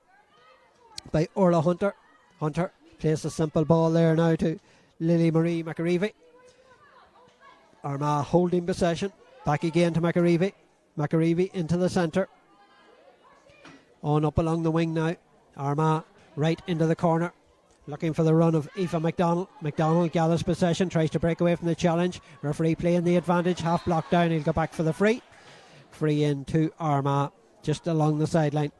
by Orla Hunter. Hunter plays a simple ball there now to Lily Marie McAreevy. Armagh holding possession. Back again to McAreevy. McAreevy into the centre. On up along the wing now. Armagh right into the corner. Looking for the run of Aoife MacDonald. MacDonald gathers possession. Tries to break away from the challenge. Referee playing the advantage. Half blocked down. He'll go back for the free. Free in to Armagh. Just along the sideline.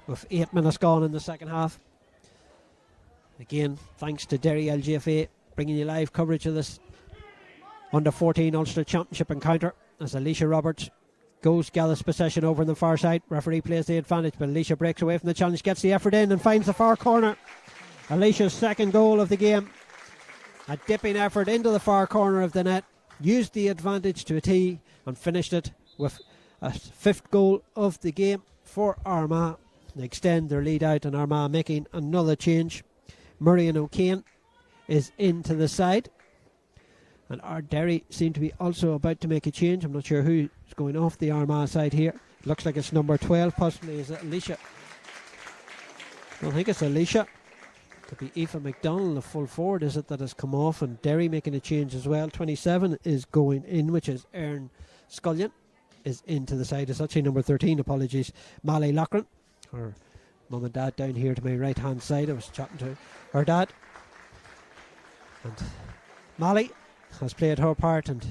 With 8 minutes gone in the second half. Again, thanks to Derry LGFA bringing you live coverage of this Under-14 Ulster Championship encounter as Alicia Roberts gathers possession over on the far side. Referee plays the advantage, but Alicia breaks away from the challenge, gets the effort in and finds the far corner. Alicia's second goal of the game. A dipping effort into the far corner of the net, used the advantage to a tee and finished it with a fifth goal of the game for Armagh. They extend their lead out, and Armagh making another change. Murian O'Kane is into the side, and our Derry seem to be also about to make a change. I'm not sure who's going off the Armagh side here. Looks like it's number 12, possibly. Is it Alicia? I don't think it's Alicia. Could be Aoife McDonald, the full forward, is it, that has come off, and Derry making a change as well. 27 is going in, which is Erin Scullion, is into the side. It's actually number 13, apologies, Molly Loughran. Her mum and dad down here to my right hand side. I was chatting to her dad. And Molly has played her part, and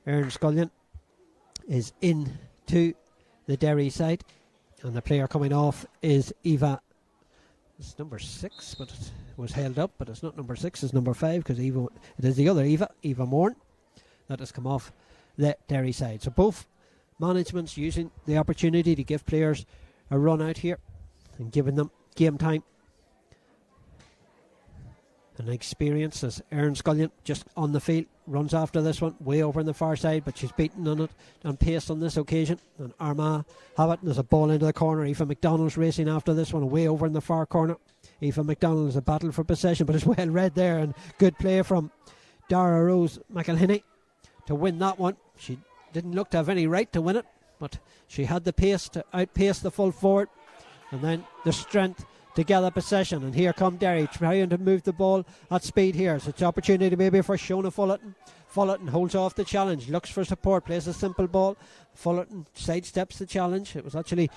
Erin Scullion is in to the Derry side. And the player coming off is Eva. It's number 6, but it was held up, but it's not number 6, it's number 5, because it is the other Eva Morn, that has come off the Derry side. So both managements using the opportunity to give players a run out here and giving them game time and experience, as Erin Scullion just on the field runs after this one, way over on the far side, but she's beaten on it and pace on this occasion. And Armagh have it, and there's a ball into the corner. Aoife McDonald's racing after this one, way over in the far corner. Aoife McDonald is a battle for possession, but it's well read there, and good play from Dara Rose McElhinney to win that one. She didn't look to have any right to win it, but she had the pace to outpace the full forward, and then the strength to gather possession. And here come Derry trying to move the ball at speed here. So it's an opportunity maybe for Shona Fullerton. Fullerton holds off the challenge, looks for support, plays a simple ball. Fullerton sidesteps the challenge. It was actually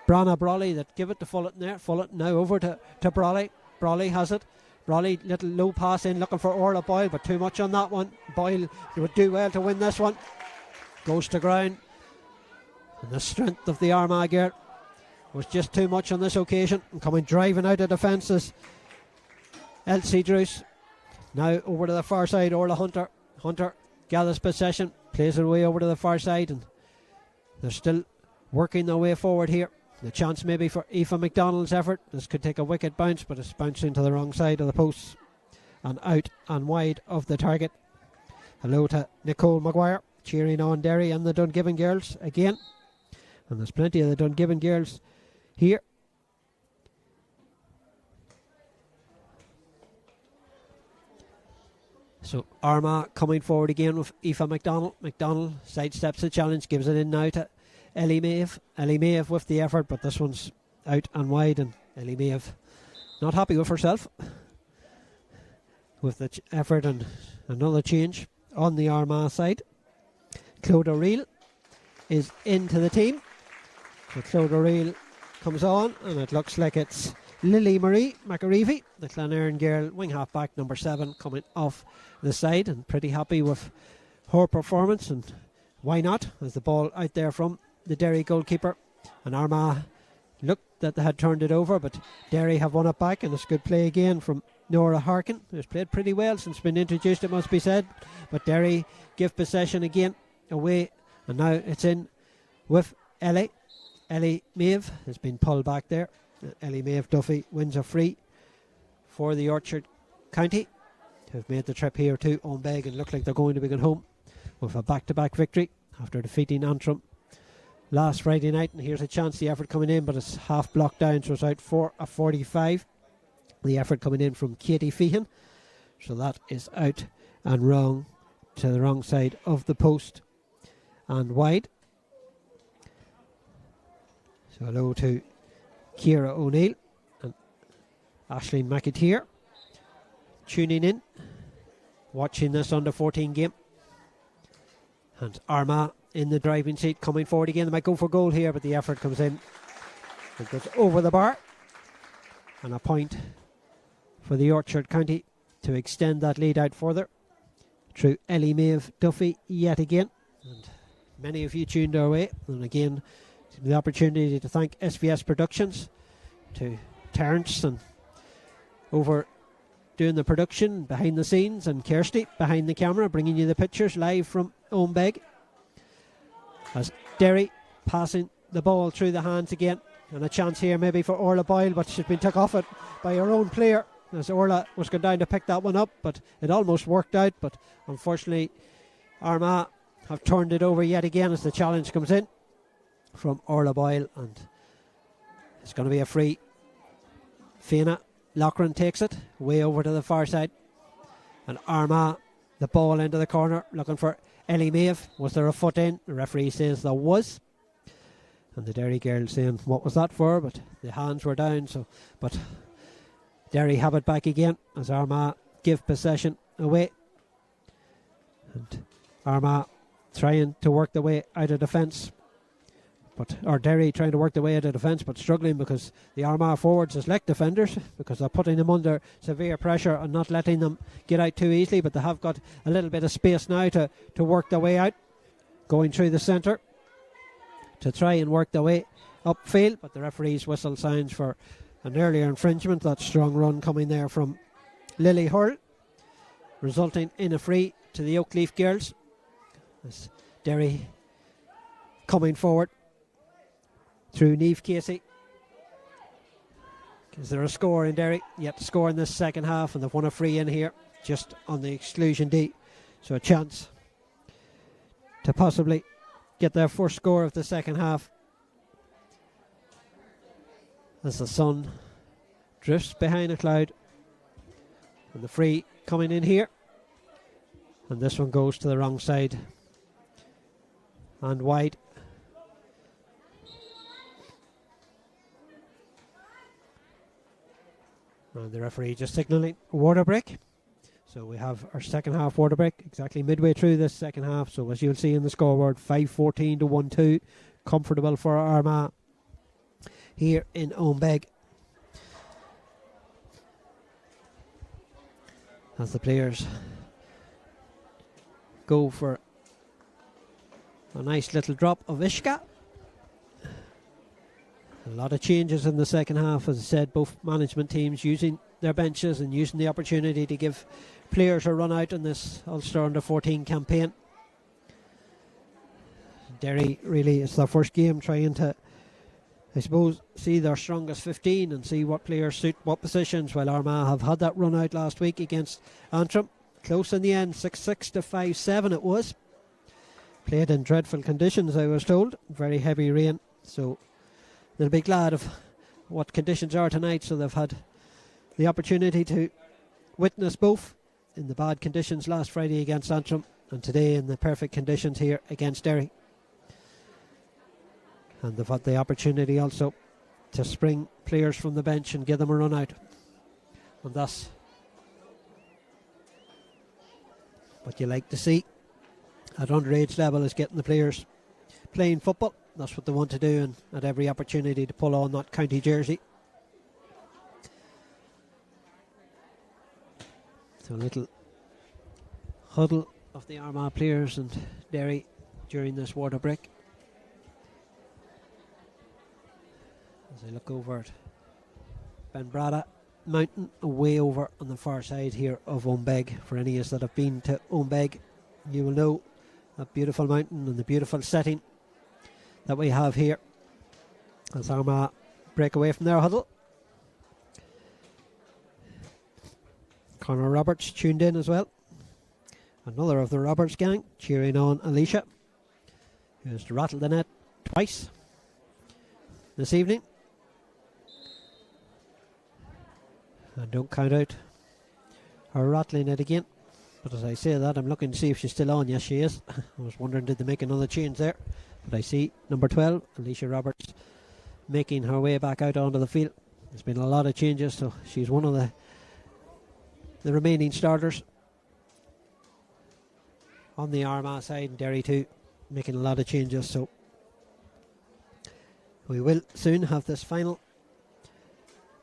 Brana Brawley that gave it to Fullerton there. Fullerton now over to Brawley. Brawley has it. Brawley, little low pass in, looking for Orla Boyle, but too much on that one. Boyle would do well to win this one. Goes to ground. And the strength of the Armagh gear was just too much on this occasion. And coming driving out of defences, Elsie Druce. Now over to the far side, Orla Hunter. Hunter gathers possession, plays it away over to the far side, and they're still working their way forward here. The chance maybe for Aoife McDonald's effort. This could take a wicked bounce, but it's bouncing to the wrong side of the posts and out and wide of the target. Hello to Nicole Maguire, cheering on Derry and the Dungiven girls again. And there's plenty of the Dungiven girls here. So Armagh coming forward again with Aoife McDonald. McDonald sidesteps the challenge, gives it in now to Ellie Maeve. Ellie Maeve with the effort, but this one's out and wide, and Ellie Maeve not happy with herself with the effort, and another change on the Armagh side. Claude O'Reilly is into the team. So Claude O'Reilly comes on, and it looks like it's Lily Marie McAreevy, the Clonairin girl, wing half back, number 7, coming off the side, and pretty happy with her performance, and why not, as the ball out there from the Derry goalkeeper. And Armagh looked that they had turned it over, but Derry have won it back, and it's good play again from Nora Harkin, who's played pretty well since been introduced, it must be said. But Derry give possession again away, and now it's in with Ellie. Ellie Maeve has been pulled back there. Ellie Maeve Duffy wins a free for the Orchard County, who've made the trip here to Owenbeg and look like they're going to be going home with a back-to-back victory after defeating Antrim last Friday night. And here's a chance, the effort coming in, but it's half blocked down, so it's out for a 45. The effort coming in from Katie Feehan, so that is out and wrong to the wrong side of the post and wide. So hello to Ciara O'Neill and Aisling McAteer tuning in, watching this under 14 game. And Armagh in the driving seat, coming forward again. They might go for goal here, but the effort comes in. It goes over the bar, and a point for the Orchard County to extend that lead out further through Ellie Maeve Duffy yet again. And many of you tuned our way, and again the opportunity to thank SVS Productions, to Terence and over doing the production behind the scenes, and Kirsty behind the camera bringing you the pictures live from Owenbeg, as Derry passing the ball through the hands again. And a chance here maybe for Orla Boyle, but she's been took off it by her own player, as Orla was going down to pick that one up, but it almost worked out. But unfortunately Armagh have turned it over yet again as the challenge comes in from Orla Boyle, and it's going to be a free. Fiona Loughran takes it way over to the far side, and Armagh the ball into the corner looking for Ellie Maeve. Was there a foot in? The referee says there was, and the Derry girl saying what was that for, but the hands were down. So, but Derry have it back again as Armagh give possession away. And Armagh trying to work their way out of defence. Or Derry trying to work their way out of defence, but struggling because the Armagh forwards is like defenders, because they're putting them under severe pressure and not letting them get out too easily. But they have got a little bit of space now to work their way out, going through the centre to try and work their way upfield. But the referee's whistle sounds for an earlier infringement. That strong run coming there from Lily Hurl, resulting in a free to the Oakleaf girls. As Derry coming forward through Niamh Casey. Is there a score in Derry? Yet to score in this second half, and they've won a free in here just on the exclusion D. So a chance to possibly get their first score of the second half as the sun drifts behind a cloud. And the free coming in here, and this one goes to the wrong side and wide. And the referee just signalling water break. So we have our second half water break exactly midway through this second half. So as you'll see in the scoreboard, 5-14 to 1-2. Comfortable for Armagh here in Owenbeg. As the players go for a nice little drop of Ishka. A lot of changes in the second half, as I said, both management teams using their benches and using the opportunity to give players a run out in this Ulster Under-14 campaign. Derry really is their first game, trying to, I suppose, see their strongest 15 and see what players suit what positions, while Armagh have had that run out last week against Antrim. Close in the end, 6-6 to 5-7 it was. Played in dreadful conditions, I was told. Very heavy rain, so they'll be glad of what conditions are tonight, so they've had the opportunity to witness both in the bad conditions last Friday against Antrim and today in the perfect conditions here against Derry. And they've had the opportunity also to spring players from the bench and give them a run out. And that's what you like to see at underage level, is getting the players playing football. That's what they want to do, and at every opportunity to pull on that county jersey. So a little huddle of the Armagh players and Derry during this water break. As I look over at Benbrada Mountain, way over on the far side here of Owenbeg. For any of us that have been to Owenbeg, you will know that beautiful mountain and the beautiful setting that we have here. As Armagh break away from their huddle. Conor Roberts tuned in as well. Another of the Roberts gang cheering on Alicia, who has rattled the net twice this evening. And don't count out her rattling it again. But as I say that, I'm looking to see if she's still on. Yes, she is. I was wondering, did they make another change there? But I see number 12, Alicia Roberts, making her way back out onto the field. There's been a lot of changes, so she's one of the remaining starters on the Armagh side, and Derry too, making a lot of changes. So we will soon have this final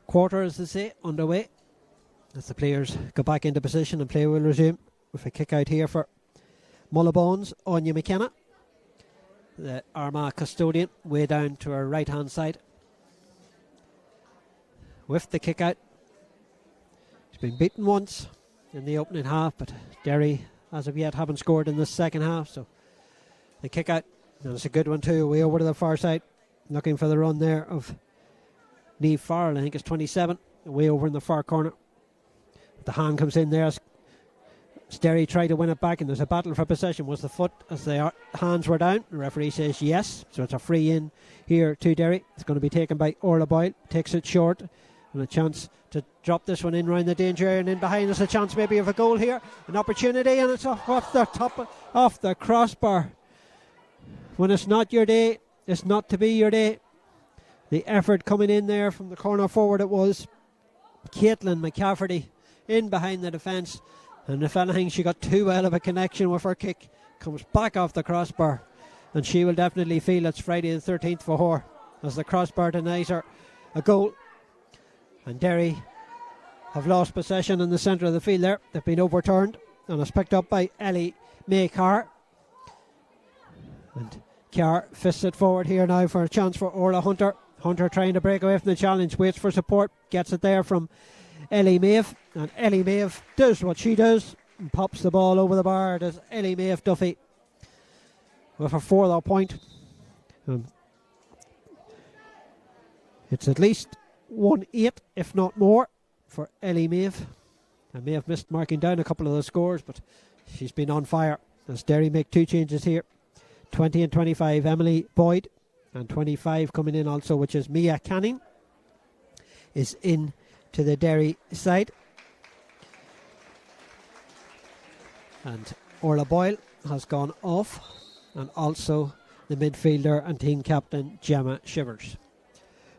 quarter, as they say, underway, as the players go back into position and play will resume with a kick out here for Mullabones, Anya McKenna, the Armagh custodian, way down to her right hand side with the kick out. She's been beaten once in the opening half, but Derry as of yet haven't scored in the second half, so the kick out, and it's a good one too, way over to the far side, looking for the run there of Niamh Farrell. I think it's 27, way over in the far corner. The hand comes in there as Derry try to win it back, and there's a battle for possession. Was the foot as the hands were down? The referee says yes, so it's a free in here to Derry. It's going to be taken by Orla Boyle, takes it short, and a chance to drop this one in round the danger area, and in behind us a chance maybe of a goal here, an opportunity, and it's off the top, off the crossbar. When it's not your day, it's not to be your day. The effort coming in there from the corner forward, it was Caitlin McCafferty in behind the defence, and if anything she got too well of a connection with her kick. Comes back off the crossbar, and she will definitely feel it's Friday the 13th for her as the crossbar denies her a goal. And Derry have lost possession in the centre of the field there. They've been overturned, and it's picked up by Ellie May Carr. And Carr fists it forward here now for a chance for Orla Hunter. Hunter trying to break away from the challenge, waits for support, gets it there from Ellie Maeve, and Ellie Maeve does what she does and pops the ball over the bar. Does Ellie Maeve Duffy with her 4th point. It's at least 1-8, if not more, for Ellie Maeve. I may have missed marking down a couple of the scores, but she's been on fire as Derry make 2 changes here. 20 and 25, Emily Boyd, and 25 coming in also, which is Mia Canning, is in to the Derry side. And Orla Boyle has gone off, and also the midfielder and team captain Gemma Shivers.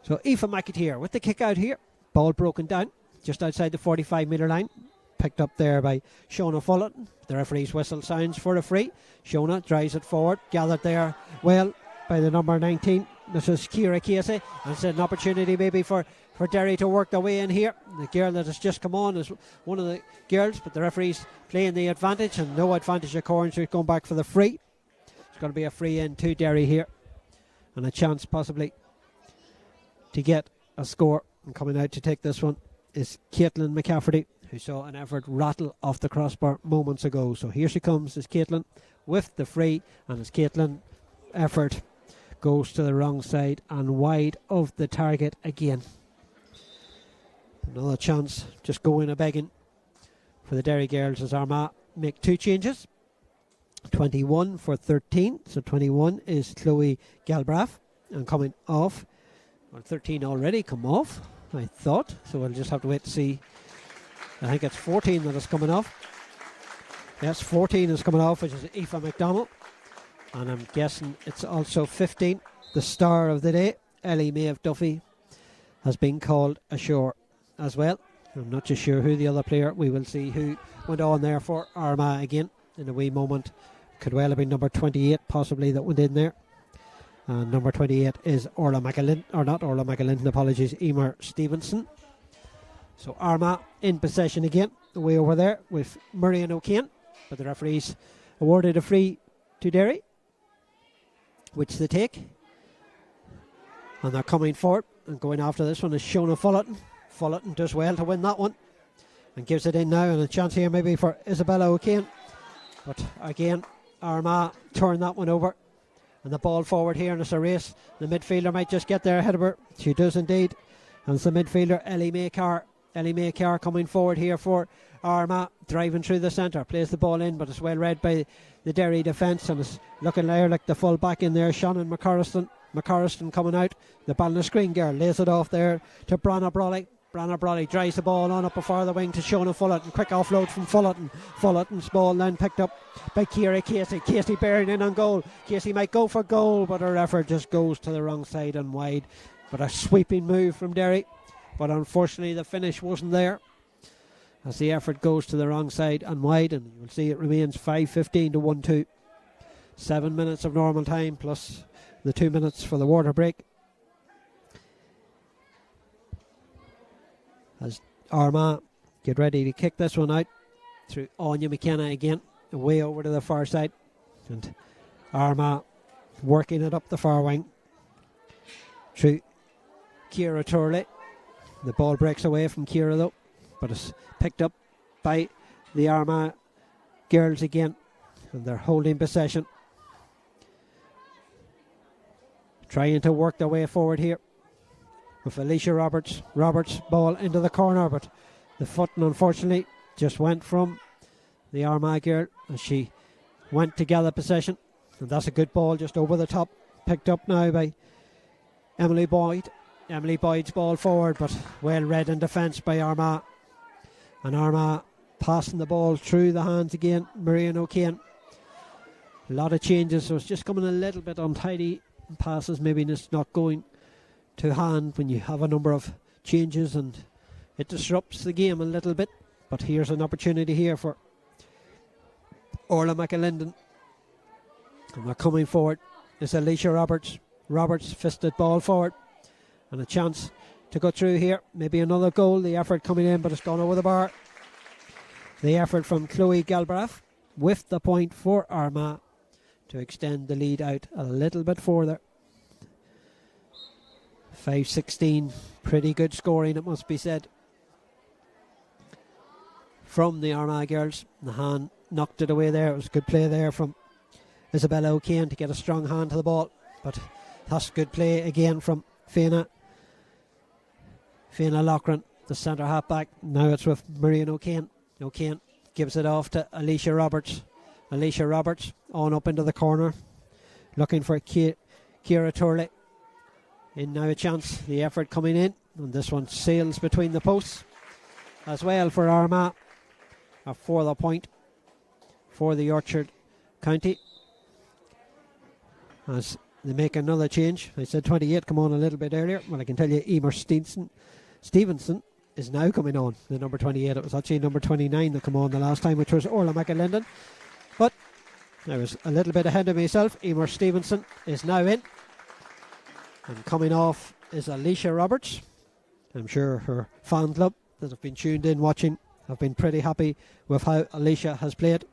So Aoife McAteer with the kick out here. Ball broken down just outside the 45 metre line. Picked up there by Shona Fullerton. The referee's whistle sounds for a free. Shona drives it forward, gathered there well by the number 19. This is Ciara Casey, and it's an opportunity maybe for Derry to work their way in here. The girl that has just come on is one of the girls, but the referee's playing the advantage, and no advantage of Corn, so he's going back for the free. It's going to be a free in to Derry here, and a chance possibly to get a score. And coming out to take this one is Caitlin McCafferty, who saw an effort rattle off the crossbar moments ago. So here she comes, is Caitlin with the free, and as Caitlin effort goes to the wrong side and wide of the target again. Another chance just going a begging for the Derry girls as Armagh make 2 changes. 21 for 13, so 21 is Chloe Galbraith, and coming off, well, 13 already come off, I thought, so we'll just have to wait to see. I think it's 14 that is coming off. Yes, 14 is coming off, which is Aoife McDonald, and I'm guessing it's also 15, the star of the day, Ellie Maeve Duffy, has been called ashore as well. I'm not just sure who the other player, we will see who went on there for Armagh again in a wee moment. Could well have been number 28 possibly that went in there, and number 28 is Orla McAlin, or not Orla McAlin, apologies, Emer Stevenson. So Armagh in possession again, away over there with Murray O'Kane, but the referees awarded a free to Derry, which they take, and they're coming forward and going after this one is Shona Fullerton. Fullerton does well to win that one and gives it in now, and a chance here maybe for Isabella O'Kane, but again Armagh turn that one over, and the ball forward here, and it's a race. The midfielder might just get there ahead of her. She does indeed, and it's the midfielder Ellie May Carr. Ellie May Carr coming forward here for Armagh, driving through the centre, plays the ball in, but it's well read by the Derry defence, and it's looking there like the full back in there, Shannon McCorriston coming out. The ball on the screen girl lays it off there to Branna Brawley. Branna Brawley drives the ball on up before the wing to Shona Fullerton. Quick offload from Fullerton. Fullerton's ball then picked up by Ciara Casey. Casey bearing in on goal. Casey might go for goal, but her effort just goes to the wrong side and wide. But a sweeping move from Derry. But unfortunately the finish wasn't there, as the effort goes to the wrong side and wide, and you'll see it remains 5-15 to 1-2. 7 minutes of normal time plus the 2 minutes for the water break. As Armagh get ready to kick this one out through Anya McKenna again, away over to the far side, and Armagh working it up the far wing through Ciara Turley. The ball breaks away from Ciara though, but it's picked up by the Armagh girls again, and they're holding possession, trying to work their way forward here with Alicia Roberts. Roberts ball into the corner, but the foot unfortunately just went from the Armagh girl as she went to gather possession, and that's a good ball just over the top, picked up now by Emily Boyd. Emily Boyd's ball forward, but well read in defence by Armagh, and Armagh passing the ball through the hands again, Marian O'Kane. A lot of changes, so it's just coming a little bit untidy, passes maybe just not going to hand when you have a number of changes and It disrupts the game a little bit, but here's an opportunity here for Orla McAlinden. And they're coming forward. It's Alicia Roberts. Roberts fisted ball forward. And a chance to go through here. Maybe another goal. The effort coming in, but it's gone over the bar. The effort from Chloe Galbraith with the point for Armagh to extend the lead out a little bit further. 5-16. Pretty good scoring, it must be said, from the Armagh girls. Nahan knocked it away there. It was good play there from Isabella O'Kane to get a strong hand to the ball, but that's good play again from Fianna Loughran, the centre half back. Now it's with Marion O'Kane. O'Kane gives it off to Alicia Roberts. Alicia Roberts on up into the corner, looking for Ciara Turley. In now a chance, the effort coming in, and this one sails between the posts as well for Armagh. A further point for the Orchard County as they make another change. I said 28 come on a little bit earlier. Well, I can tell you Emer Stevenson is now coming on, the number 28. It was actually number 29 that come on the last time, which was Orla McAlinden. But I was a little bit ahead of myself. Emer Stevenson is now in. And coming off is Alicia Roberts. I'm sure her fan club that have been tuned in watching have been pretty happy with how Alicia has played.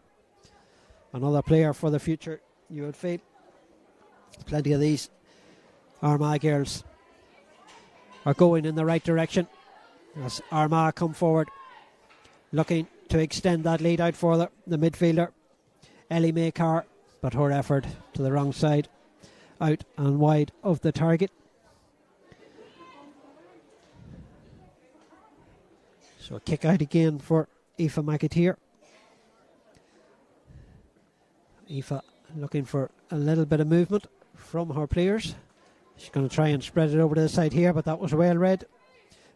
Another player for the future, you would feel. Plenty of these Armagh girls are going in the right direction as Armagh come forward, looking to extend that lead out further. The midfielder, Ellie Maycar, but her effort to the wrong side, out and wide of the target. So a kick out again for Aoife McAteer. Aoife looking for a little bit of movement from her players. She's going to try and spread it over to the side here, but that was well read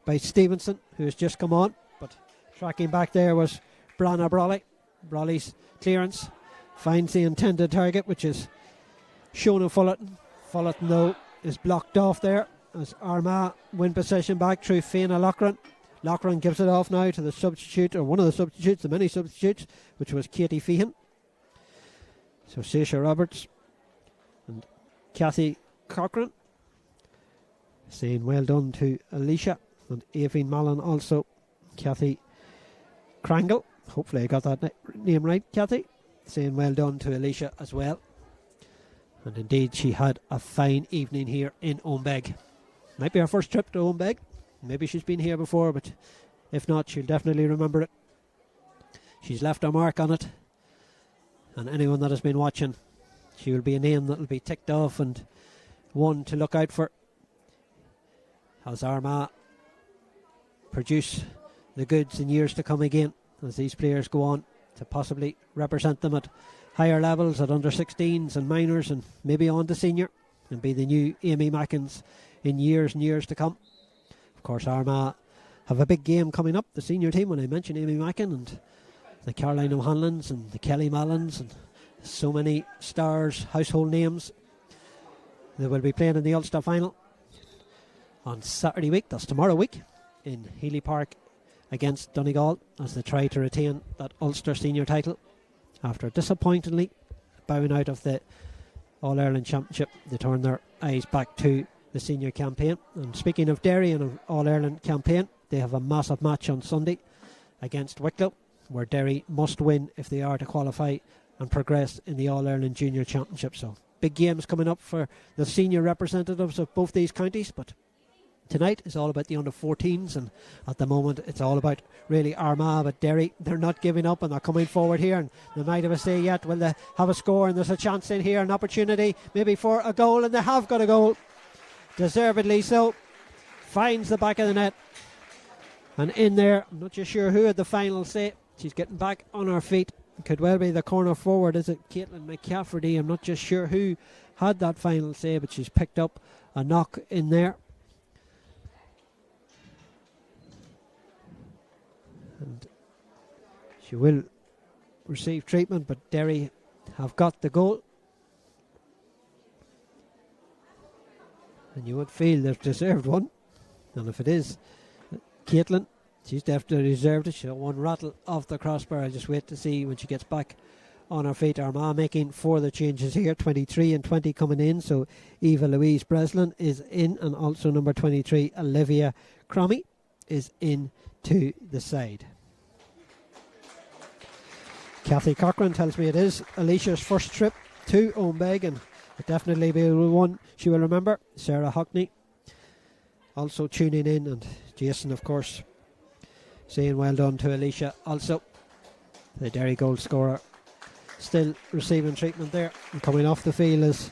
by Stevenson, who has just come on. But tracking back there was Brana Brawley. Brawley's clearance finds the intended target, which is Shona Fullerton. Fullerton, though, is blocked off there as Armagh win possession back through Fianna Loughran. Loughran gives it off now to the substitute, or one of the substitutes, the many substitutes, which was Katie Feehan. So Saoirse Roberts and Kathy Cochran saying well done to Alicia, and Aoife Mallon also. Kathy Krangle, hopefully I got that name right, Kathy, saying well done to Alicia as well. And indeed she had a fine evening here in Owenbeg. Might be her first trip to Owenbeg. Maybe she's been here before, but if not, she'll definitely remember it. She's left her mark on it, and anyone that has been watching, she will be a name that will be ticked off and one to look out for as Armagh produce the goods in years to come again, as these players go on to possibly represent them at higher levels, at under 16s and minors, and maybe on to senior, and be the new Amy Mackins in years and years to come. Of course, Armagh have a big game coming up, the senior team, when I mention Amy Mackin and the Caroline O'Hanlons and the Kelly Mallons and so many stars, household names. They will be playing in the Ulster final on Saturday week, that's tomorrow week, in Healy Park against Donegal, as they try to retain that Ulster senior title after disappointingly bowing out of the All-Ireland Championship. They turn their eyes back to the senior campaign. And speaking of Derry and an All-Ireland campaign, they have a massive match on Sunday against Wicklow, where Derry must win if they are to qualify and progress in the All-Ireland Junior Championship. So big games coming up for the senior representatives of both these counties, but tonight is all about the under-14s, and at the moment it's all about really Armagh. But Derry, they're not giving up and they're coming forward here, and they might have a say yet. Will they have a score? And there's a chance in here, an opportunity maybe for a goal, and they have got a goal, deservedly so. Finds the back of the net, and in there, I'm not just sure who had the final say. She's getting back on her feet. It could well be the corner forward. Is it Caitlin McCafferty? I'm not just sure who had that final say, but she's picked up a knock in there. And she will receive treatment, but Derry have got the goal. And you would feel they've deserved one. And if it is Caitlin, She's definitely deserved it. She had one rattle off the crossbar. I'll just wait to see when she gets back on her feet. Armagh making 4 of the changes here, 23 and 20 coming in. So Eva Louise Breslin is in, and also number 23 Olivia Cromie is in to the side. Kathy Cochran tells me it is Alicia's first trip to Owenbeg, and it definitely be one she will remember. Sarah Hockney also tuning in, and Jason, of course, saying well done to Alicia. Also, the Derry goal scorer still receiving treatment there, and coming off the field is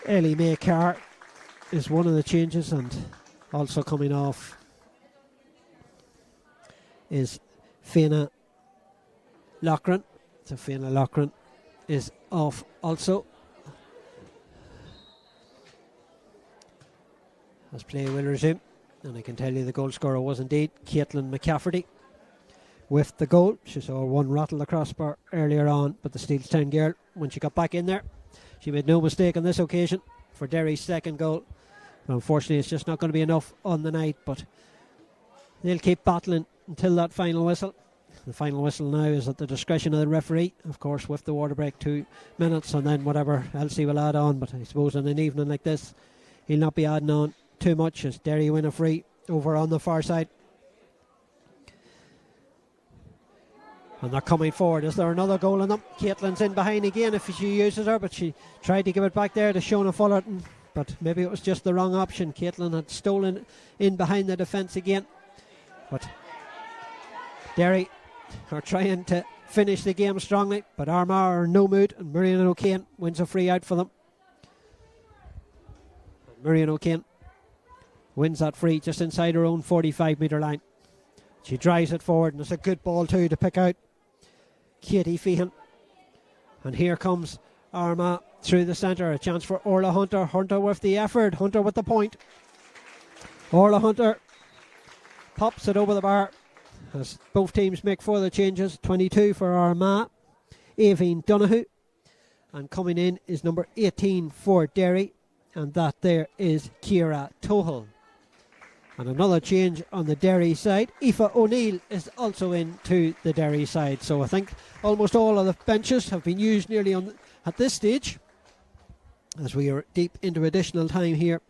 Ellie May Carr is one of the changes, and also coming off is Fiona Loughran. So Fiona Loughran is off also, as play will resume. And I can tell you the goal scorer was indeed Caitlin McCafferty with the goal. She saw one rattle the crossbar earlier on, but the Steelstown girl, when she got back in there, she made no mistake on this occasion for Derry's second goal. But unfortunately, it's just not going to be enough on the night, but they'll keep battling until that final whistle. The final whistle now is at the discretion of the referee, of course, with the water break, 2 minutes, and then whatever else he will add on. But I suppose in an evening like this, he'll not be adding on too much as Derry win a free over on the far side. And they're coming forward. Is there another goal in them? Caitlin's in behind again if she uses her, but she tried to give it back there to Shona Fullerton, but maybe it was just the wrong option. Caitlin had stolen in behind the defence again, but Derry are trying to finish the game strongly, but Armagh are in no mood, and Miriam O'Kane wins a free out for them. Miriam O'Kane wins that free just inside her own 45-metre line. She drives it forward, and it's a good ball too to pick out Katie Feehan. And here comes Armagh through the centre. A chance for Orla Hunter. Hunter with the effort. Hunter with the point. Orla Hunter pops it over the bar as both teams make 4 of the changes. 22 for Armagh, Aoibhinn Donoghue. And coming in is number 18 for Derry, and that there is Ciara Tohill. And another change on the Derry side. Aoife O'Neill is also in to the Derry side. So I think almost all of the benches have been used nearly at this stage, as we are deep into additional time here.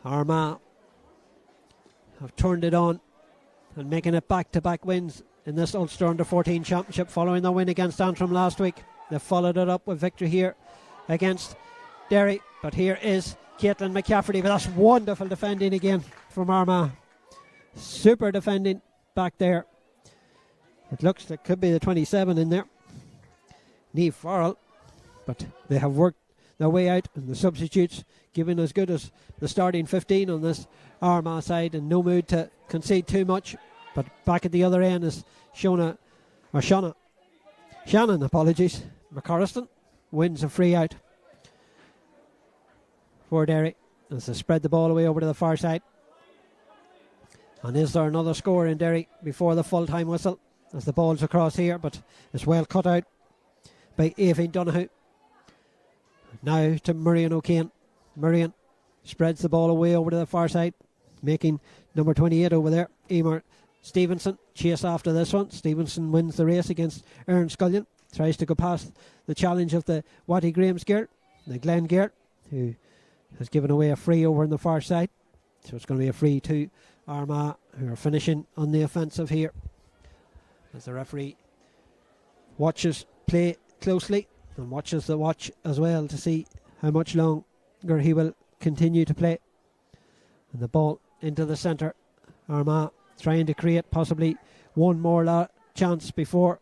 Armagh have turned it on and making it back-to-back wins in this Ulster Under-14 Championship following their win against Antrim last week. They followed it up with victory here against Derry. But here is Caitlin McCafferty. But that's wonderful defending again from Armagh. Super defending back there. It looks like it could be the 27 in there, Niamh Farrell. But they have worked their way out, and the substitutes giving as good as the starting 15 on this Armagh side, and no mood to concede too much. But back at the other end is Shannon McCorriston wins a free out for Derry as they spread the ball away over to the far side. And is there another score in Derry before the full time whistle as the ball's across here, but it's well cut out by Aoibhinn Donoghue. Now to Miriam O'Kane. Miriam spreads the ball away over to the far side, making number 28 over there, Emer Stevenson, chase after this one. Stevenson wins the race against Erin Scullion. Tries to go past the challenge of the Wattie Graham's girl, the Glen girl, who has given away a free over on the far side. So it's going to be a free to Armagh, who are finishing on the offensive here. As the referee watches play closely and watches the watch as well to see how much longer he will continue to play. And the ball into the centre. Armagh trying to create possibly one more chance before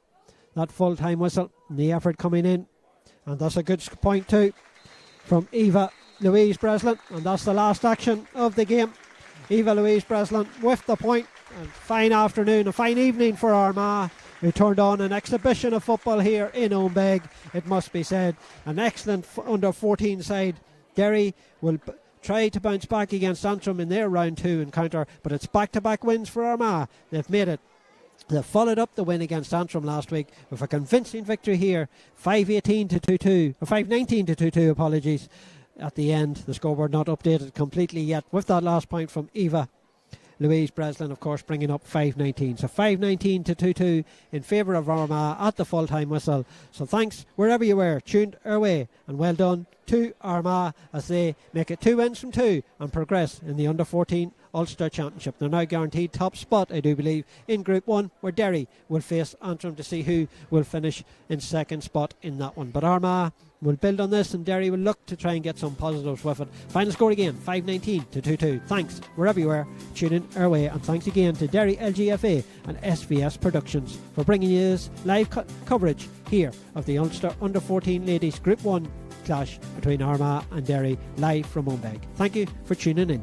that full-time whistle. And the effort coming in. And that's a good point too from Eva Louise Breslin. And that's the last action of the game. Eva Louise Breslin with the point. A fine afternoon, a fine evening for Armagh, who turned on an exhibition of football here in Owenbeg, it must be said. An excellent under-14 side. Derry will try to bounce back against Antrim in their round 2 encounter, but it's back-to-back wins for Armagh. They've made it. They followed up the win against Antrim last week with a convincing victory here, 5-18 to 2-2, or 5-19 to 2-2, apologies. at the end. The scoreboard not updated completely yet with that last point from Eva Louise Breslin, of course, bringing up 5:19. So 5:19 to 2-2 in favour of Armagh at the full-time whistle. So thanks wherever you were tuned our way, and well done to Armagh as they make it 2 wins from 2 and progress in the under-14 Ulster Championship. They're now guaranteed top spot, I do believe, in Group 1, where Derry will face Antrim to see who will finish in second spot in that one. But Armagh will build on this, and Derry will look to try and get some positives with it. Final score again, 5:19 to 2-2. Thanks wherever you are tuning our way, and thanks again to Derry LGFA and SBS Productions for bringing you this live coverage here of the Ulster Under-14 Ladies Group 1 clash between Armagh and Derry, live from Owenbeg. Thank you for tuning in.